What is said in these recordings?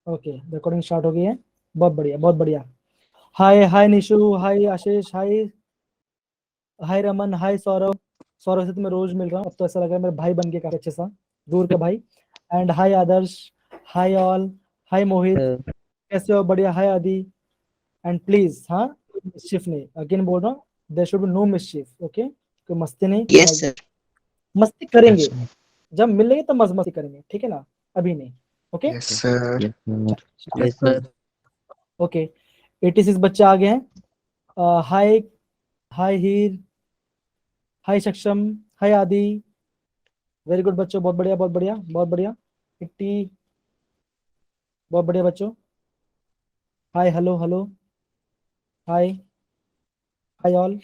Okay, recording start हो गई है। बहुत बढ़िया, बहुत बढ़िया। हाय हाय निशु, हाय आशीष, हाय रमन, हाय सौरभ। सौरभ से तो मैं रोज मिल रहा हूँ, अब तो ऐसा लग रहा है मेरा भाई बन गया काफी अच्छे सा, दूर का भाई। And hi Adarsh, hi all, हाय मोहित, कैसे हो? बढ़िया। हाय आदि। एंड प्लीज, हाँ, मिसचिफ नहीं, अगेन बोल रहा हूँ, there should be no mischief, okay? कोई मस्ती नहीं, Yes, sir. मस्ती करेंगे जब मिलेंगे तो मस्ती करेंगे, ठीक है ना? अभी नहीं, okay? Yes, sir. Yes, sir. Okay, 86 बच्चे आ गए हैं। हाय, हाय हीर, हाय सक्षम, हाय आदि। वेरी गुड बच्चों, बहुत बढ़िया, बहुत बढ़िया, बहुत बढ़िया। 80, बहुत बढ़िया बच्चों। हाय, हेलो हेलो, हाय, हाय ऑल।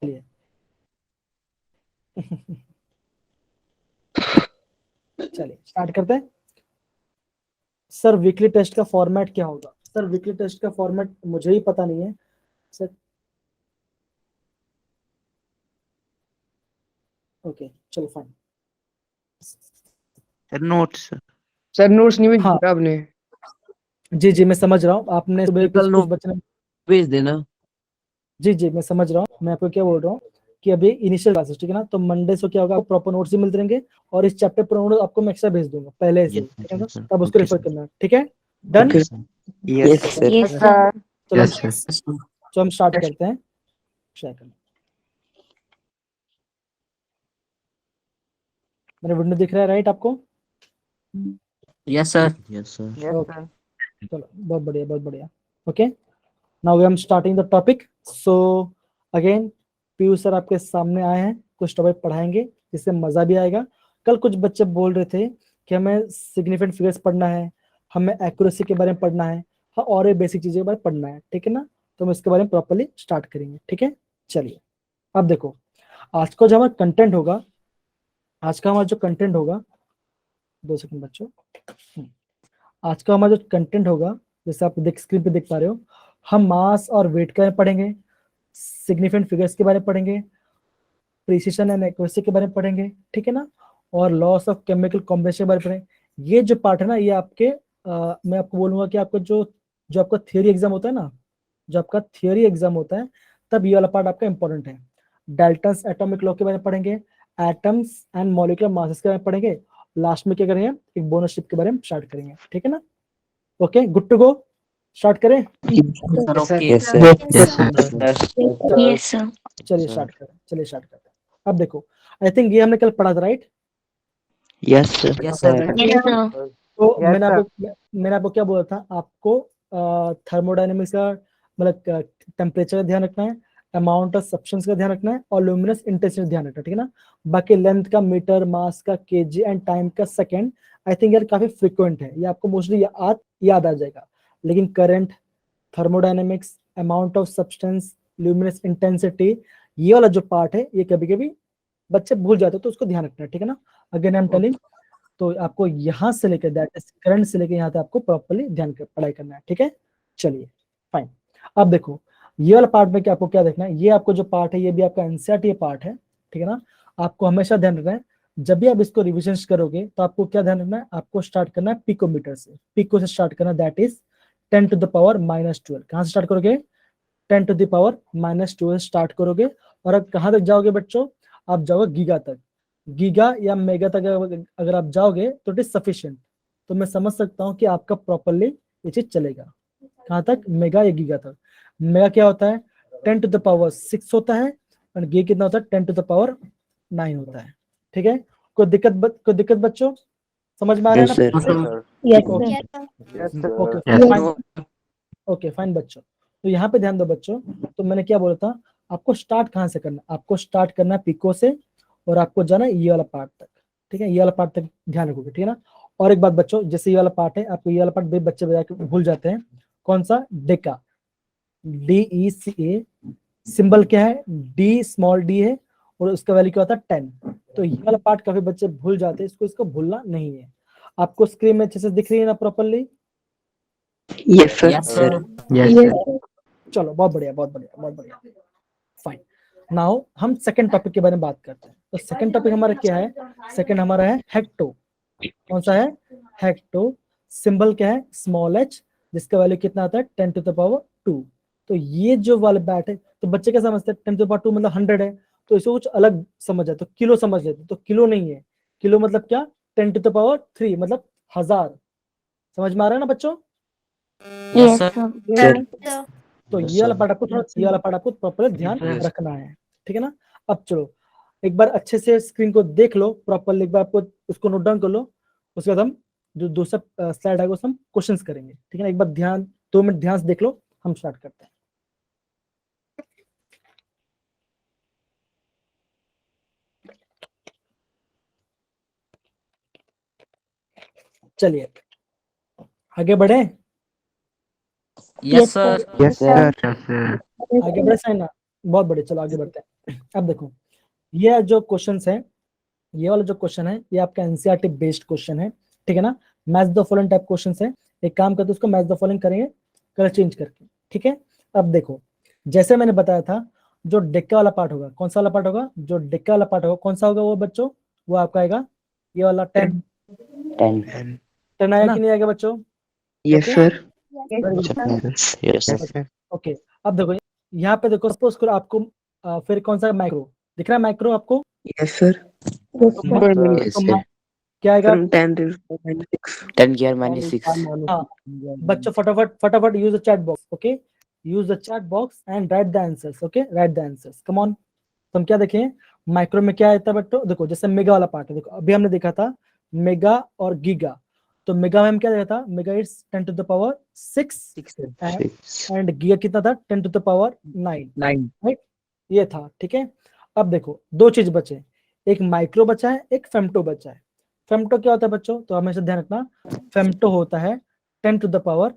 चलिए चलिए स्टार्ट करते हैं। सर वीकली टेस्ट का फॉर्मेट क्या होगा? सर वीकली टेस्ट का फॉर्मेट मुझे ही पता नहीं है सर। ओके चलो fine. Sir, notes. Sir notes नहीं हाँ भेजा आपने? जी जी, मैं समझ रहा हूँ, आपने सुबह Typical कुछ note बच्चे ने। भेज देना। जी जी, मैं समझ रहा हूँ, मैं आपको क्या बोल रहा हूँ कि अभी इनिशियल क्लासेस, ठीक है ना? तो मंडे से क्या होगा, आपको प्रॉपर नोट्स ही मिलते रहेंगे, और इस चैप्टर पर नोट आपको मैं एक्स्ट्रा भेज दूंगा पहले से, Yes, ठीक है ना? sir. तब उसको Okay, रेफर sir. करना, ठीक है? Done. Okay. Yes, sir. Yes, sir. चलो Yes, sir. तो हम स्टार्ट करते हैं। शेयर करना, मेरा विंडो दिख रहा है राइट आपको? Yes, sir. Yes, sir. Okay चलो, बहुत बढ़िया, बहुत बढ़िया। Okay, now we am starting the topic. So again PU sir आपके सामने आए हैं, कुछ टॉपिक पढ़ाएंगे जिससे मजा भी आएगा। कल कुछ बच्चे बोल रहे थे कि हमें सिग्निफिकेंट फिगर्स पढ़ना है, हमें एक्यूरेसी के बारे में पढ़ना है, हाँ, और ये बेसिक चीजें के बारे में पढ़ना है, ठीक है ना? तो हम इसके बारे में प्रॉपर्ली स्टार्ट करेंगे, ठीक है? चलिए, अब देखो, आज का जो हमारा कंटेंट होगा, आज का हमारा जो कंटेंट होगा, 2 सेकंड बच्चों। आज का हमारा जो कंटेंट होगा, जैसे आप देख स्क्रीन पे देख पा रहे हो, हम मास और वेट के बारे में पढ़ेंगे, सिग्निफिकेंट फिगर्स के बारे में पढ़ेंगे, प्रिसिशन एंड एक्यूरेसी के बारे में पढ़ेंगे, ठीक है ना? और लॉस ऑफ केमिकल कॉम्बिनेशन के बारे में पढ़ेंगे। ये जो पार्ट है ना, ये आपके मैं आपको बोलूंगा कि आपका जो जो आपका थियोरी एग्जाम होता है ना, जो आपका थियोरी एग्जाम होता है, तब ये वाला पार्ट आपका इंपॉर्टेंट है। डाल्टन्स एटॉमिक लॉ के बारे में पढ़ेंगे, एटम्स एंड मॉलिक्यूलर मासेस के बारे में पढ़ेंगे, लास्ट में क्या करेंगे, एक बोनस शिप के बारे में स्टार्ट करेंगे, ठीक है ना? Okay, good to go, start करें? Yes, sir. Yes, sir. Okay. Yes, sir. Yes, Yes, sir. sir. Yes, sir. चलिए Sir. स्टार्ट करें, चलिए स्टार्ट करते हैं। अब देखो, आई थिंक ये हमने कल पढ़ा था right? Yes, sir. Yes, sir. Yes, sir. तो Yes, sir. मैंने आपको क्या बोला था, आपको थर्मोडायनेमिक्स का मतलब टेम्परेचर का ध्यान रखना है, अमाउंट ऑफ सब्सटेंस का ध्यान रखना है, और ल्यूमिनस इंटेंसिटी का ध्यान रखना है, ठीक है ना? बाकी लेंथ का मीटर, मास का केजी एंड टाइम का सेकंड, आई थिंक यार काफी फ्रिक्वेंट है, ये आपको मोस्टली याद आ जाएगा। लेकिन current, thermodynamics, amount of substance, luminous intensity, ये वाला जो पार्ट है, ये कभी कभी बच्चे भूल जाते हैं, तो उसको ध्यान रखना है, ठीक है ना? अगेन आई एम टेलिंग, तो आपको यहाँ से लेकर दैट इज करंट से लेकर यहाँ तक आपको प्रॉपर्ली ध्यान कर पढ़ाई करना है, ठीक है? चलिए फाइन। अब देखो, ये वाला पार्ट में क्या आपको क्या देखना है, ये आपको जो पार्ट है, ये भी आपका एनसीईआरटी पार्ट है, ठीक है ना? आपको हमेशा ध्यान रखना है, जब भी आप इसको रिविजन करोगे तो आपको क्या ध्यान रखना है, आपको स्टार्ट करना है पिकोमीटर से, पिको से स्टार्ट करना, दैट इज 10⁻⁻12। कहाँ से स्टार्ट करोगे? 10⁻⁻12 स्टार्ट करोगे, और अब कहाँ तक जाओगे बच्चों? आप जाओगे गीगा तक, गीगा या मेगा तक अगर आप जाओगे तो इट इज सफिशियंट। तो मैं समझ सकता हूँ कि आपका प्रॉपरली ये चीज चलेगा। कहाँ तक? मेगा या गीगा तक। मेगा क्या होता है? 10⁻6 होता है, और गी कितना होता है? 10⁻9 होता है, ठीक है? कोई दिक्कत बच्चों? समझ में आ रहा है Yes, sir. ना? Yes, okay sir. Yes, sir. Okay Yes, fine, okay fine बच्चों। तो यहाँ पे ध्यान दो बच्चों, तो मैंने क्या बोला था, आपको स्टार्ट कहाँ से करना? आपको स्टार्ट करना है पिको से, और आपको जाना है ये वाला पार्ट तक, ठीक है? ये वाला पार्ट तक ध्यान रखोगे, ठीक है ना? और एक बात बच्चों, जैसे ये वाला पार्ट है, आपको ये वाला पार्ट भी बच्चे बजा के भूल जाते हैं। कौन सा? डेका, DECA। सिंबल क्या है? डी, स्मॉल डी है, और उसका वैल्यू क्या होता है? 10। तो ये वाला पार्ट काफी बच्चे भूल जाते हैं, इसको भूलना नहीं है। आपको स्क्रीन में अच्छे से दिख रही है ना properly? Yes, sir. Yes, sir. yes, Yes, sir. sir. चलो, बहुत बढ़िया, बहुत बढ़िया, बहुत बढ़िया, फाइन। नाउ हम सेकंड टॉपिक के बारे में बात करते हैं। तो सेकंड टॉपिक हमारा क्या है? सेकंड हमारा है हेक्टो। कौन सा है? हेक्टो। सिंबल क्या है? स्मॉल h, जिसका वैल्यू कितना आता है? 10 टू द पावर 2। तो ये जो वाला बैट है, तो बच्चे क्या समझते हैं? 10 टू द पावर 2 मतलब 100 है, तो इसको कुछ अलग समझ है, तो किलो समझ लेते, तो किलो नहीं है। किलो मतलब क्या? 10 टू द पावर 3 मतलब 1000। समझ में आ रहा है ना बच्चों? Yes, sir. Sir. तो ये वाला पार्ट आपको थोड़ा, ये वाला पार्ट आपको प्रॉपर ध्यान रखना है, ठीक है ना? अब चलो एक बार अच्छे से स्क्रीन को देख लो प्रॉपरली, एक बार आपको उसको नोट डाउन कर लो, उसके बाद हम जो दूसरा स्लाइड आएगा उसमें हम क्वेश्चंस करेंगे, ठीक है ना? एक बार ध्यान, 2 मिनट ध्यान से देख लो, हम स्टार्ट करते हैं। चलिए आगे बढ़े। Yes, sir. Yes, sir. आगे बढ़े साइना, बहुत बढ़िया, चलो आगे बढ़ते हैं। अब देखो ये जो क्वेश्चंस है, ये वाला जो क्वेश्चन है ये आपका एनसीईआरटी बेस्ड क्वेश्चन है, ठीक है ना? Match the following type questions है। एक काम करते हैं उसको मैच द फॉलोइंग करेंगे कलर चेंज करके, ठीक है? अब देखो जैसे मैंने बताया था, जो डेक्का वाला पार्ट होगा, कौन सा वाला पार्ट होगा? जो डेक्का वाला पार्ट होगा कौन सा होगा वो बच्चों? वो आपका आएगा ये वाला 10। 10 आया कि नहीं आएगा बच्चों? Yes, Okay? sir. Yes, sir. Okay अब देखो यहाँ पे देखो, सपोज करो आपको फिर कौन सा माइक्रो दिख रहा है? माइक्रो आपको Yes, sir. Yes, sir. क्या आएगा? From 10 to minus 6. 10 gear minus 6. हाँ बच्चों फटाफट फटाफट use the chat box, okay? Use the chat box and right the answers, okay? Right the answers, come on. तो हम क्या देखें माइक्रो में क्या आता है बच्चों? देखो जैसे मेगा वाला पार्ट है, देखो अभी हमने देखा था मेगा और गीगा, तो मेगा में हम क्या देखा था? Mega it's 10 to the power 6 and giga कितना था? 10 टू द पावर 9, राइट? ये था, ठीक है? अब देखो दो चीज बचे, एक माइक्रो बचा है, एक फेम्टो बचा है। फेम्टो क्या होता है बच्चों? तो हमेशा ध्यान रखना, फेम्टो होता है 10 टू द पावर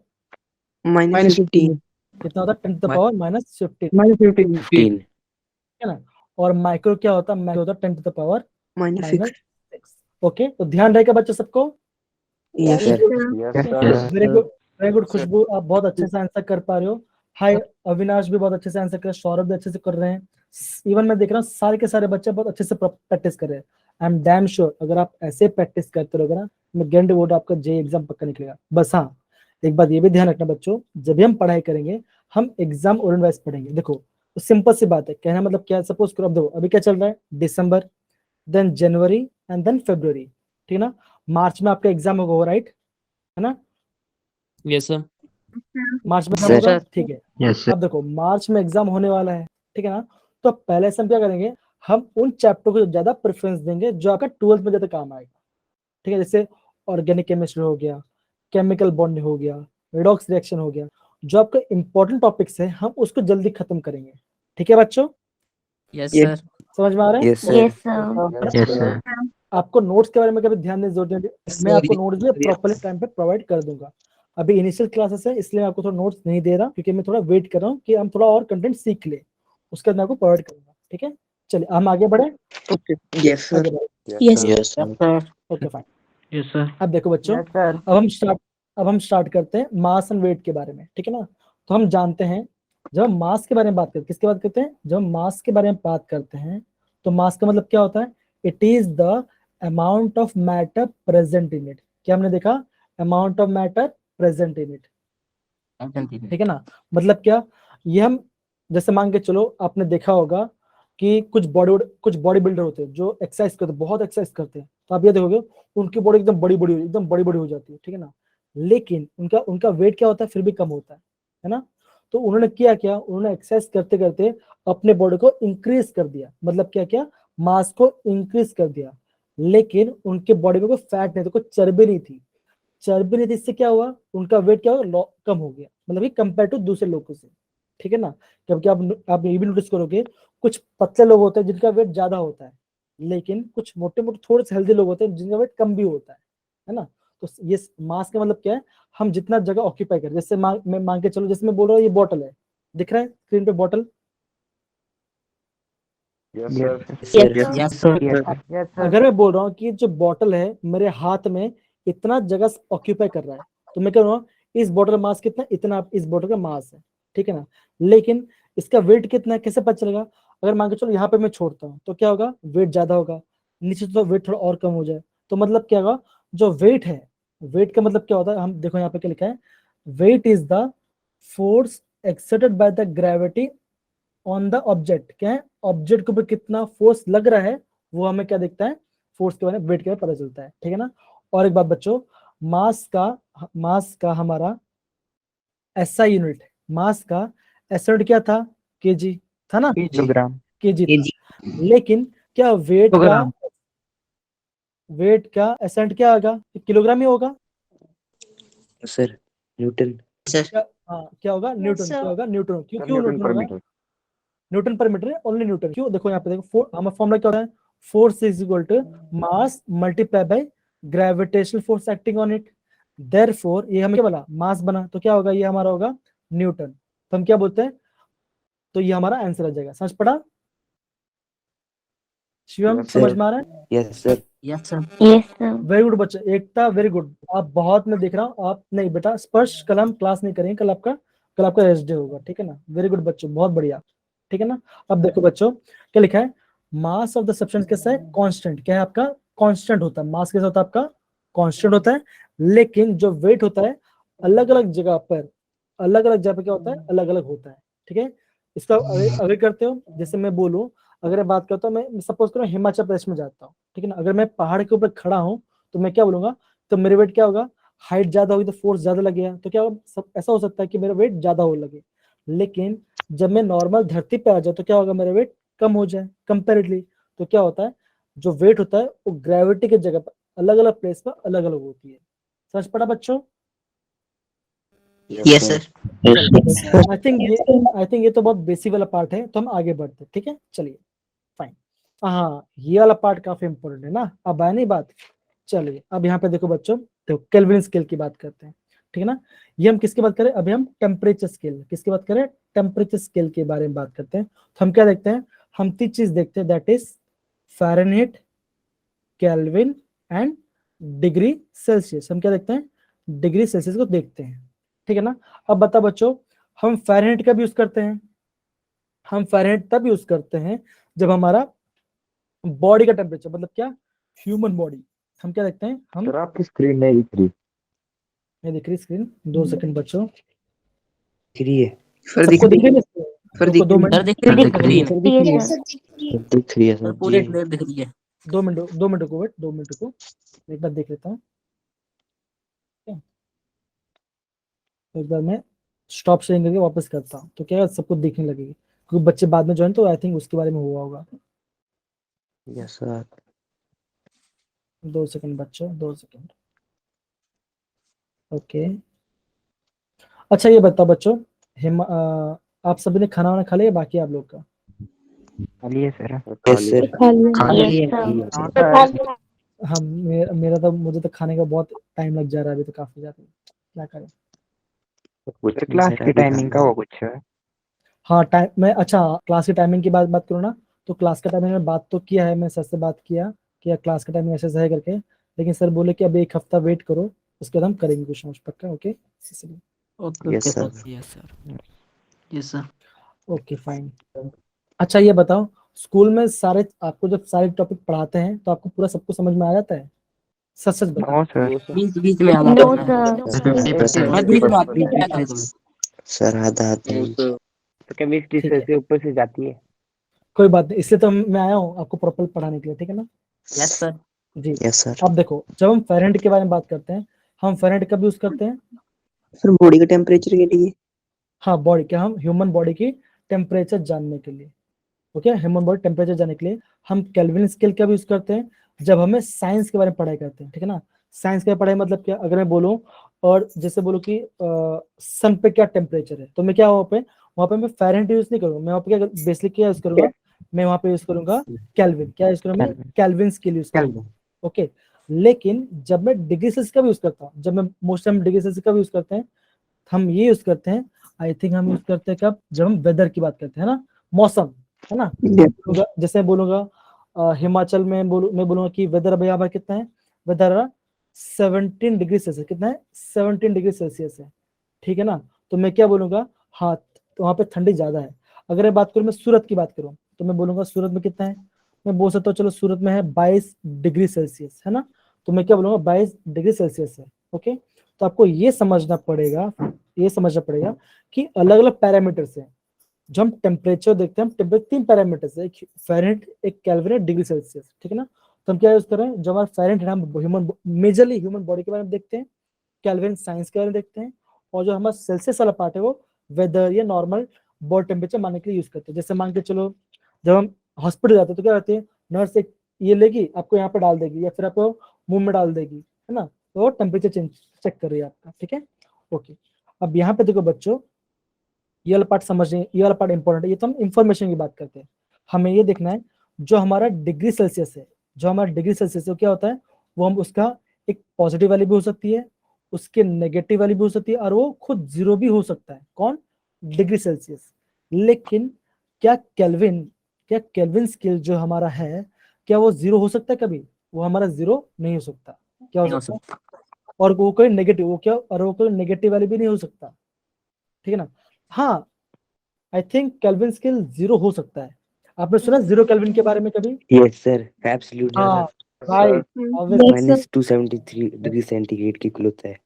Minus 15. कितना होता है? 10 to the power minus 15, Minus 15. 15. है ना? और माइक्रो क्या होता है? माइक्रो होता है 10 to the power Minus minus 6. 6। Okay, तो ध्यान रहेगा बच्चों सबको। Yes, Yes, sir. Very good, very good. Khushboo आप बहुत अच्छे से आंसर कर पा रहे हो। हाय अविनाश भी बहुत अच्छे से आंसर कर रहे हैं, सौरभ भी अच्छे से कर रहे हैं, इवन मैं देख रहा हूँ सारे के सारे बच्चे बहुत अच्छे से प्रैक्टिस कर रहे हैं। आई एम डैम श्योर अगर आप ऐसे प्रैक्टिस करते रहोगे ना, मैं गारंटी बोर्ड आपका जे एग्जाम पक्का निकलेगा। बस हाँ एक बात ये भी ध्यान रखना बच्चों, जब भी हम पढ़ाई करेंगे हम एग्जाम ओरिएंटेड वाइज पढ़ेंगे। देखो तो सिंपल सी बात है, कहना मतलब क्या? सपोज करो अब देखो अभी क्या चल रहा है? दिसंबर, देन जनवरी एंड देन फरवरी, ठीक है ना? मार्च में आपका एग्जाम होगा, राइट? है ना? Yes, sir. मार्च में Sir. एग्जाम होगा, ठीक है? अब देखो मार्च में एग्जाम होने वाला है, ठीक है ना? तो पहले से हम क्या करेंगे, हम उन चैप्टर को ज्यादा प्रेफरेंस देंगे जो आपका 12th में ज्यादा काम आएगा, ठीक है? जैसे ऑर्गेनिक केमिस्ट्री हो गया, केमिकल बॉन्ड हो गया, रिडॉक्स रिएक्शन हो गया, जो आपके इंपॉर्टेंट टॉपिक्स है हम उसको जल्दी खत्म करेंगे, ठीक है बच्चों? Yes, Yes. sir. समझ में आ रहा है? Yes, sir. Yes, sir. आपको नोट्स के बारे में कभी ध्यान देने की जरूरत नहीं, मैं आपको नोट्स भी प्रॉपर्ली टाइम पे प्रोवाइड कर दूंगा। अभी इनिशियल क्लासेस है इसलिए मैं आपको थोड़ा नोट्स नहीं दे रहा, क्योंकि मैं थोड़ा वेट कर रहा हूँ कि हम थोड़ा और कंटेंट सीख ले, उसके बाद मैं आपको प्रोवाइड करूंगा, ठीक है? चलिए हम आगे बढ़े। Okay. Yes, sir. आगे बढ़े, Yes, Yes, sir. Okay fine. Yes, sir. अब देखो बच्चों, अब हम स्टार्ट करते हैं मास एंड वेट के बारे में, ठीक है ना? तो हम जानते हैं जब हम मास के बारे में बात करते हैं, किसके बात करते हैं? जब हम मास के बारे में बात करते हैं तो मास का मतलब क्या होता है? It is the amount of matter present in it. क्या हमने देखा? Amount of matter present in it, ठीक है ना? मतलब क्या? ये हम जैसे मान के चलो, आपने देखा होगा कि कुछ बॉडी बिल्डर होते हैं जो एक्सरसाइज करते हैं, बहुत एक्सरसाइज करते हैं, तो आप ये देखोगे उनकी बॉडी एकदम बड़ी बड़ी हो जाती है, ठीक है ना? लेकिन उनका उनका वेट क्या होता है? फिर भी कम होता है ना? तो उन्होंने क्या उन्होंने एक्सरसाइज करते करते अपने बॉडी को इंक्रीज कर दिया। मतलब क्या मास को इंक्रीज कर दिया, लेकिन उनके बॉडी में कोई फैट नहीं था, कोई चर्बी नहीं थी। इससे क्या हुआ? उनका वेट क्या हुआ? कम हो गया, मतलब कि कंपेयर टू दूसरे लोगों से, ठीक है ना? क्योंकि आप ये भी नोटिस करोगे कुछ पतले लोग होते हैं जिनका वेट ज्यादा होता है, लेकिन कुछ मोटे मोटे थोड़े से हेल्दी लोग होते हैं जिनका वेट कम भी होता है ना? तो ये मास का मतलब क्या है? हम जितना जगह ऑक्यूपाई करें। जैसे मैं मान के चलो, जैसे मैं बोल रहा हूँ ये बॉटल है, दिख रहा है स्क्रीन पे बॉटल? Yes, sir. अगर मैं बोल रहा हूँ कि जो बॉटल है मेरे हाथ में इतना जगह ऑक्यूपाई कर रहा है, तो मैं कह रहा हूँ इस बॉटल का मास कितना? इतना इस बॉटल का मास है, ठीक है ना? लेकिन इसका वेट कितना है कैसे पता चलेगा? अगर मान के चलो यहाँ पे मैं छोड़ता हूँ तो क्या होगा? वेट ज्यादा होगा। नीचे तो वेट थोड़ा और कम हो जाए, तो मतलब क्या होगा, जो वेट है, वेट का मतलब क्या होता है, हम देखो यहाँ पे क्या लिखा है, weight is the force exerted by the gravity on the object. क्या है, ऑब्जेक्ट के ऊपर कितना फोर्स लग रहा है वो हमें क्या दिखता है, फोर्स के बारे में, वेट के बारे में पता चलता है, ठीक है ना। और एक बात बच्चों, मास का हमारा एसआई यूनिट, मास का एसआई क्या था, केजी था ना, किलोग्राम। केजी था। केजी। लेकिन क्या वेट का एसएंट क्या होगा, किलोग्राम ही होगा। Sir Newton. क्या, हाँ क्या होगा, न्यूटन। क्या होगा, न्यूटन। क्यों क्यों न्यूटन न्यूटन पर होगा, मीटर। न्यूटन पर मीटर है, ओनली न्यूटन। क्यों, देखो यहाँ पे देखो, हमारा फॉर्मूला क्या होता है, force is equal to mass multiply by gravitational force acting on it. Therefore ये हमें क्या बोला, मास बना, तो क्या होगा, ये हमारा होगा न्यूटन। तो हम क्या बोलते हैं, तो ये हमारा आंसर आ जाएगा। समझ पड़ा शिवम, Yes, समझ sir. में आ रहा है। Yes sir. Yes sir. Very good बच्चे, एकता वेरी गुड। आप बहुत, मैं देख रहा हूँ आप नहीं बेटा, स्पर्श कल हम क्लास नहीं करेंगे, कल आपका रेस्ट डे होगा, ठीक है ना। वेरी गुड बच्चों, बहुत बढ़िया, ठीक है ना। अब देखो बच्चों क्या लिखा है, मास ऑफ द सब्सटेंस कैसा है, कांस्टेंट। क्या है आपका, कांस्टेंट होता है। मास कैसा होता है आपका, कांस्टेंट होता है। लेकिन जो वेट होता है, अलग अलग जगह पर, अलग अलग जगह पर क्या होता है, अलग अलग होता है, ठीक है। इसका अगर करते हो, जैसे मैं बोलूं, अगर मैं बात करता हूँ, मैं सपोज करो हिमाचल प्रदेश में जाता हूँ, ठीक है ना, अगर मैं पहाड़ के ऊपर खड़ा हूँ तो मैं क्या बोलूंगा, तो मेरे वेट क्या होगा, हाइट ज्यादा होगी तो फोर्स ज्यादा लगेगा, तो क्या होगा, सब ऐसा हो सकता है कि मेरा वेट ज्यादा हो लगे। लेकिन जब मैं नॉर्मल धरती पे आ जाऊँ तो क्या होगा, मेरा वेट कम हो जाए कंपेरेटिवली। तो क्या होता है, जो वेट होता है वो ग्रेविटी की जगह पर अलग अलग प्लेस पर अलग अलग होती है। समझ पड़ा बच्चों। Yes sir. चलो, आई थिंक ये तो बहुत बेसिक वाला पार्ट है, तो हम आगे बढ़ते हैं, ठीक है, चलिए फाइन। हाँ, ये वाला पार्ट काफी इंपॉर्टेंट है ना, अब आया नहीं बात। चलिए अब यहाँ पे देखो बच्चों, तो केल्विन स्केल की बात करते हैं, ठीक है ना। ये हम किसकी बात करें, अभी हम टेम्परेचर स्केल, किसकी बात करें, टेम्परेचर स्केल के बारे में बात करते हैं। तो हम क्या देखते हैं, हम 3 चीज देखते हैं, that is Fahrenheit, kelvin and degree Celsius. हम क्या देखते हैं, डिग्री सेल्सियस को देखते हैं, ठीक है ना। अब बता बच्चों, हम फ़ारेनहीट का भी यूज करते हैं, हम फ़ारेनहीट तब यूज करते हैं जब हमारा बॉडी का टेम्परेचर, मतलब क्या, ह्यूमन बॉडी। हम क्या देखते हैं, हम, सर आपकी स्क्रीन नहीं दिख रही। ये दिख रही स्क्रीन, 2 सेकंड बच्चों, दिख है सर। सबको दिख रही है, रुको 2 सर मिनट, दिख रही है स्क्रीन। दिख रही है सर सर पूरे जी। क्लियर दिख रही है। 2 मिनट को वेट, 2 मिनट को एक बार देख लेता हूँ। तो एक बार मैं स्टॉप शेयरिंग करके वापस करता हूँ, तो क्या है, सबको दिखने लगेगी, क्योंकि बच्चे बाद में ज्वाइन, तो आई थिंक उसके बारे में हुआ होगा। Yes sir. 2 सेकंड बच्चों, 2 सेकंड। ओके, अच्छा ये बताओ बच्चों, आप सभी ने खाना वाना खा लिया, बाकी आप लोग का। चलिए सर। Yes sir. हाँ, मेरा तो, मुझे तो खाने का बहुत टाइम लग जा रहा है अभी, तो काफी ज्यादा, क्या करें। सर क्लास की टाइमिंग का वो कुछ है। हाँ टाइम, मैं अच्छा क्लास की टाइमिंग की बात करूँ ना, तो क्लास का टाइमिंग में बात तो किया है, मैं सर से बात किया कि यार क्लास का टाइमिंग ऐसे ऐसे है करके, लेकिन सर बोले कि अब 1 हफ्ता वेट करो, उसके बाद हम करेंगे कुछ ना कुछ, पक्का, ओके। इसलिए okay yes okay sir. Sir. Yes sir. Yes sir. Okay fine. अच्छा ये बताओ, स्कूल में सारे, आपको जब सारे टॉपिक पढ़ाते हैं तो आपको पूरा सबको समझ में आ जाता है, सच सच बताओ। No sir. बीच बीच में आ जाता है। मैं बीच में आती हूँ, क्या करें तुम। सर आधा आधा तो केमिस्ट्री ठीक है, से ऊपर से जाती है। कोई बात नहीं, इसलिए तो मैं आया हूँ आपको प्रॉपर पढ़ाने के लिए, ठीक है ना। Yes sir. जी, यस सर। अब देखो, जब हम फ़ारेनहाइट के बारे में बात करते हैं, हम फ़ारेनहाइट कब यूज करते हैं, सर बॉडी का टेम्परेचर के लिए। हाँ बॉडी, क्या हम ह्यूमन बॉडी की टेम्परेचर जानने के लिए, ओके, ह्यूमन बॉडी टेम्परेचर जानने के लिए हम केल्विन स्केल का भी यूज करते हैं, जब हमें साइंस के बारे में पढ़ाई करते हैं, ठीक है ना। साइंस की पढ़ाई मतलब क्या, अगर मैं बोलूं, और जैसे बोलूं कि सन पे क्या टेम्परेचर है, तो मैं क्या वहाँ पे मैं फ़ारेनहाइट यूज नहीं करूंगा, मैं वहाँ पे क्या बेसिकली क्या यूज करूंगा, मैं वहाँ पे यूज करूंगा केल्विन। क्या यूज करूंगा, मैं केल्विन स्केल यूज करूंगा, ओके। लेकिन जब मैं डिग्री सेल्सियस का भी यूज करता हूँ, जब मैं मोस्ट टाइम डिग्री सेल्सियस का भी यूज करते हैं, हम ये यूज करते हैं, आई थिंक हम यूज करते हैं कब, जब हम वेदर की बात करते हैं ना, मौसम, है ना। जैसे मैं बोलूंगा हिमाचल में मैं बोलूंगा कि वेदर अभी यहाँ पर कितना है, वेदर 17 डिग्री सेल्सियस, कितना है, 17 डिग्री सेल्सियस है, ठीक है ना। तो मैं क्या बोलूंगा, हाँ तो वहाँ पे ठंडी ज्यादा है। अगर मैं बात करूँ, मैं सूरत की बात करूँ, तो मैं बोलूंगा सूरत में कितना है, मैं बोल सकता हूँ चलो सूरत में है 22 डिग्री सेल्सियस, है ना, तो मैं क्या बोलूंगा 22 डिग्री सेल्सियस है। ओके, तो आपको ये समझना पड़ेगा कि अलग अलग पैरामीटर्स हैं। जो हम टेम्परेचर देखते हैं, टेम्परेचर 3 पैरामीटर्स है, एक फ़ारेनहाइट, एक केल्विन, एक डिग्री सेल्सियस, ठीक है ना। तो हम क्या यूज कर रहे हैं, जो हमारा फ़ारेनहाइट, हम ह्यूमन मेजरली ह्यूमन बॉडी के बारे में देखते हैं, केल्विन साइंस के बारे में देखते हैं, और जो हमारा सेल्सियस वाला पार्ट है वो वेदर या नॉर्मल बॉडी टेम्परेचर मानने के लिए यूज करते हैं। जैसे मान के चलो जब हम हॉस्पिटल जाते हैं तो क्या रहती है, नर्स एक ये लेगी आपको यहाँ पे डाल देगी या फिर आपको मुंह में डाल देगी, है ना, तो टेम्परेचर चेक कर रही है आपका, ठीक है। ओके, अब यहाँ पे देखो बच्चों, ये वाला पार्ट समझने, ये वाला पार्ट इंपॉर्टेंट है, ये तो हम इंफॉर्मेशन की बात करते हैं। हमें ये देखना है जो हमारा डिग्री सेल्सियस है, जो हमारा डिग्री सेल्सियस है क्या होता है, वो हम उसका एक पॉजिटिव वाली भी हो सकती है, उसके नेगेटिव वाली भी हो सकती है, और वो खुद जीरो भी हो सकता है। कौन? Degree Celsius. लेकिन क्या केल्विन स्केल जो हमारा है, क्या वो जीरो हो सकता है कभी? वो हमारा जीरो नहीं हो सकता। क्या हो सकता है? और वो कोई नेगेटिव, वो क्या, और वो कोई नेगेटिव वाली भी नहीं हो सकता, ठीक है ना। हाँ, I think kelvin scale zero हो सकता है। आपने सुना जीरो केल्विन के बारे में कभी? यस सर, एब्सोल्युटली हाँ sir. Right, minus 273 degree centigrade की कुल होता है।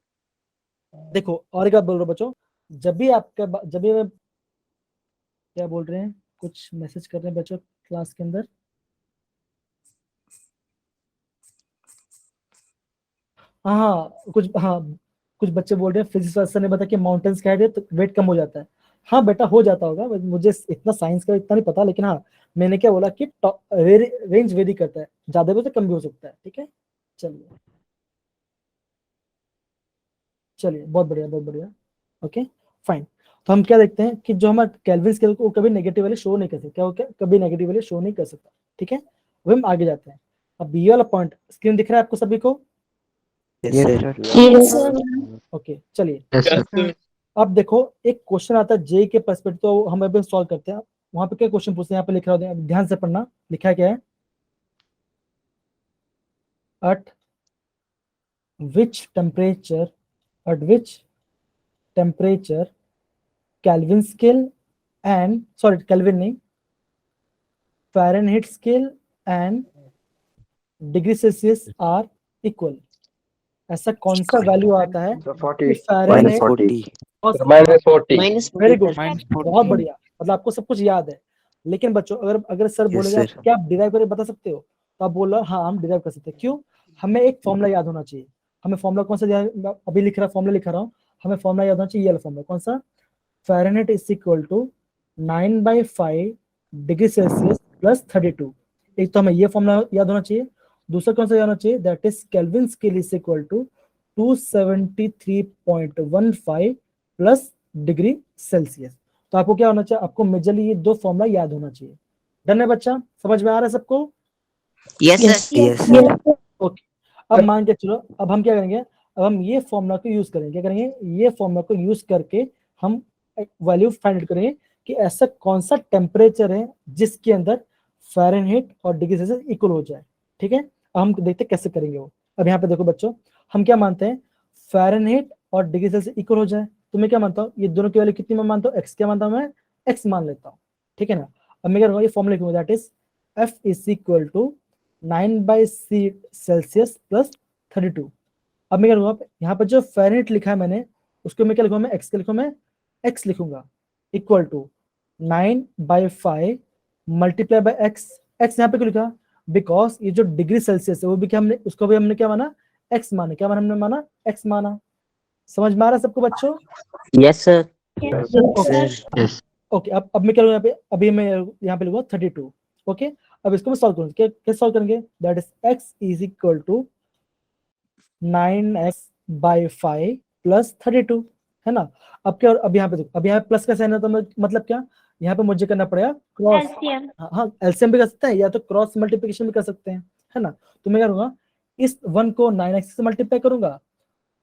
देखो और एक बात बोल रहा हूँ बच्चों, जब भी मैं क्या बोल रहे हैं, कुछ मैसेज कर रहे हैं बच्चों क्लास के अंदर। कुछ बच्चे बोल रहे हैं फिजिक्स सर ने बताया कि माउंटेन्स का हाइट है तो वेट कम हो जाता है। हाँ बेटा हो जाता होगा, मुझे इतना साइंस का इतना नहीं पता, लेकिन हाँ मैंने क्या बोला कि रेंज वेरी करता है, ज्यादा भी तो कम भी हो सकता है, ठीक है। चलिए चलिए, बहुत बढ़िया बहुत बढ़िया। ओके फाइन, तो हम क्या देखते हैं कि जो हमारा केल्विन स्केल को कभी नेगेटिव वाले शो नहीं कर सकता, क्या हो, क्या कभी नेगेटिव वाले शो नहीं कर सकता, ठीक है। अब हम आगे जाते हैं। अब ये वाला पॉइंट स्क्रीन दिख रहा है आपको सभी को? Yes Yes, sir. sir. Yes, sir. Okay चलिए, अब देखो एक क्वेश्चन आता है जे के पर्सपेक्टिव, तो हम अभी सॉल्व करते हैं। वहां पे क्या क्वेश्चन पूछते हैं, यहाँ पे लिख रहा है, ध्यान से पढ़ना, लिखा है क्या है, at which temperature Kelvin scale and Kelvin नहीं, Fahrenheit scale and degree Celsius are equal. ऐसा कौन सा वैल्यू आता है कि minus Fahrenheit 40। Very good, Minus बहुत 40. बढ़िया, मतलब आपको सब कुछ याद है। लेकिन बच्चों अगर सर Yes, बोलेगा sir. क्या आप डिराइव करके बता सकते हो, तो आप बोल रहे हो हाँ हम डिराइव कर सकते हैं। क्यों? हमें एक फॉर्मूला याद होना चाहिए। हमें फॉर्मूला कौन सा अभी फॉर्मूला लिखा रहा हूँ, हमें फॉर्मूला याद होना चाहिए, ये फॉर्मूला कौन सा, Fahrenheit is equal to 9/5 degree Celsius plus 32। एक तो हमें ये फॉर्मूला याद होना चाहिए, दूसरा कौन सा याद होना चाहिए, that is Kelvin scale is equal to 273.15 plus degree Celsius. तो आपको क्या होना चाहिए, आपको मेजरली ये दो फॉर्मूला याद होना चाहिए। डन है बच्चा, समझ में आ रहा है सबको? Yes sir. ओके, अब मान के चलो, अब हम क्या करेंगे, अब हम ये फॉर्मूला को यूज करेंगे, क्या करेंगे, ये फॉर्मूला को यूज करके हम वैल्यू फाइंड आउट करेंगे कि ऐसा कौन सा टेम्परेचर है जिसके अंदर फ़ारेनहाइट और डिग्री सेल्सियस इक्वल हो जाए, ठीक है। अब हम देखते हैं कैसे करेंगे वो। अब यहाँ पे देखो बच्चों, हम क्या मानते हैं, फ़ारेनहाइट और डिग्री सेल्सियस इक्वल हो जाए, तो मैं क्या मानता हूँ, ये दोनों की वैल्यू कितनी मैं मानता हूँ, एक्स क्या मानता हूँ मैं, एक्स मान लेता हूँ, ठीक है ना। अब मैं क्या करूँगा, ये फॉर्मूला लिखूंगा, that is F is equal to 9/C Celsius plus 32। अब मैं क्या करूँगा, यहाँ पर जो फ़ारेनहाइट लिखा है मैंने, उसको मैं क्या लिखूंगा, मैं एक्स क्या लिखूंगा, मैं एक्स लिखूंगा, equal to 9/5 multiply by X. X यहाँ पे क्यों लिखा, बिकॉज ये जो डिग्री सेल्सियस है वो भी क्या हमने, उसको भी हमने क्या माना, एक्स माना, क्या माना हमने, माना एक्स माना। समझ में आ रहा है सबको बच्चों? Yes sir. ओके ओके, अब मैं क्या यहाँ पे, अभी मैं यहाँ पे लिखूंगा 32। ओके, अब इसको मैं सॉल्व करूंगा, क्या सॉल्व करेंगे, that is X is equal to 9x/5 plus 32, है ना। अब क्या, अब यहाँ पे देखो, अब यहाँ प्लस का साइन है तो मतलब क्या, यहाँ पे मुझे करना पड़ेगा क्रॉस, हाँ एलसीएम भी कर सकते हैं या तो क्रॉस मल्टीप्लिकेशन भी कर सकते हैं, है ना। तो मैं क्या करूंगा, इस 1 को 9x से मल्टीप्लाई करूंगा,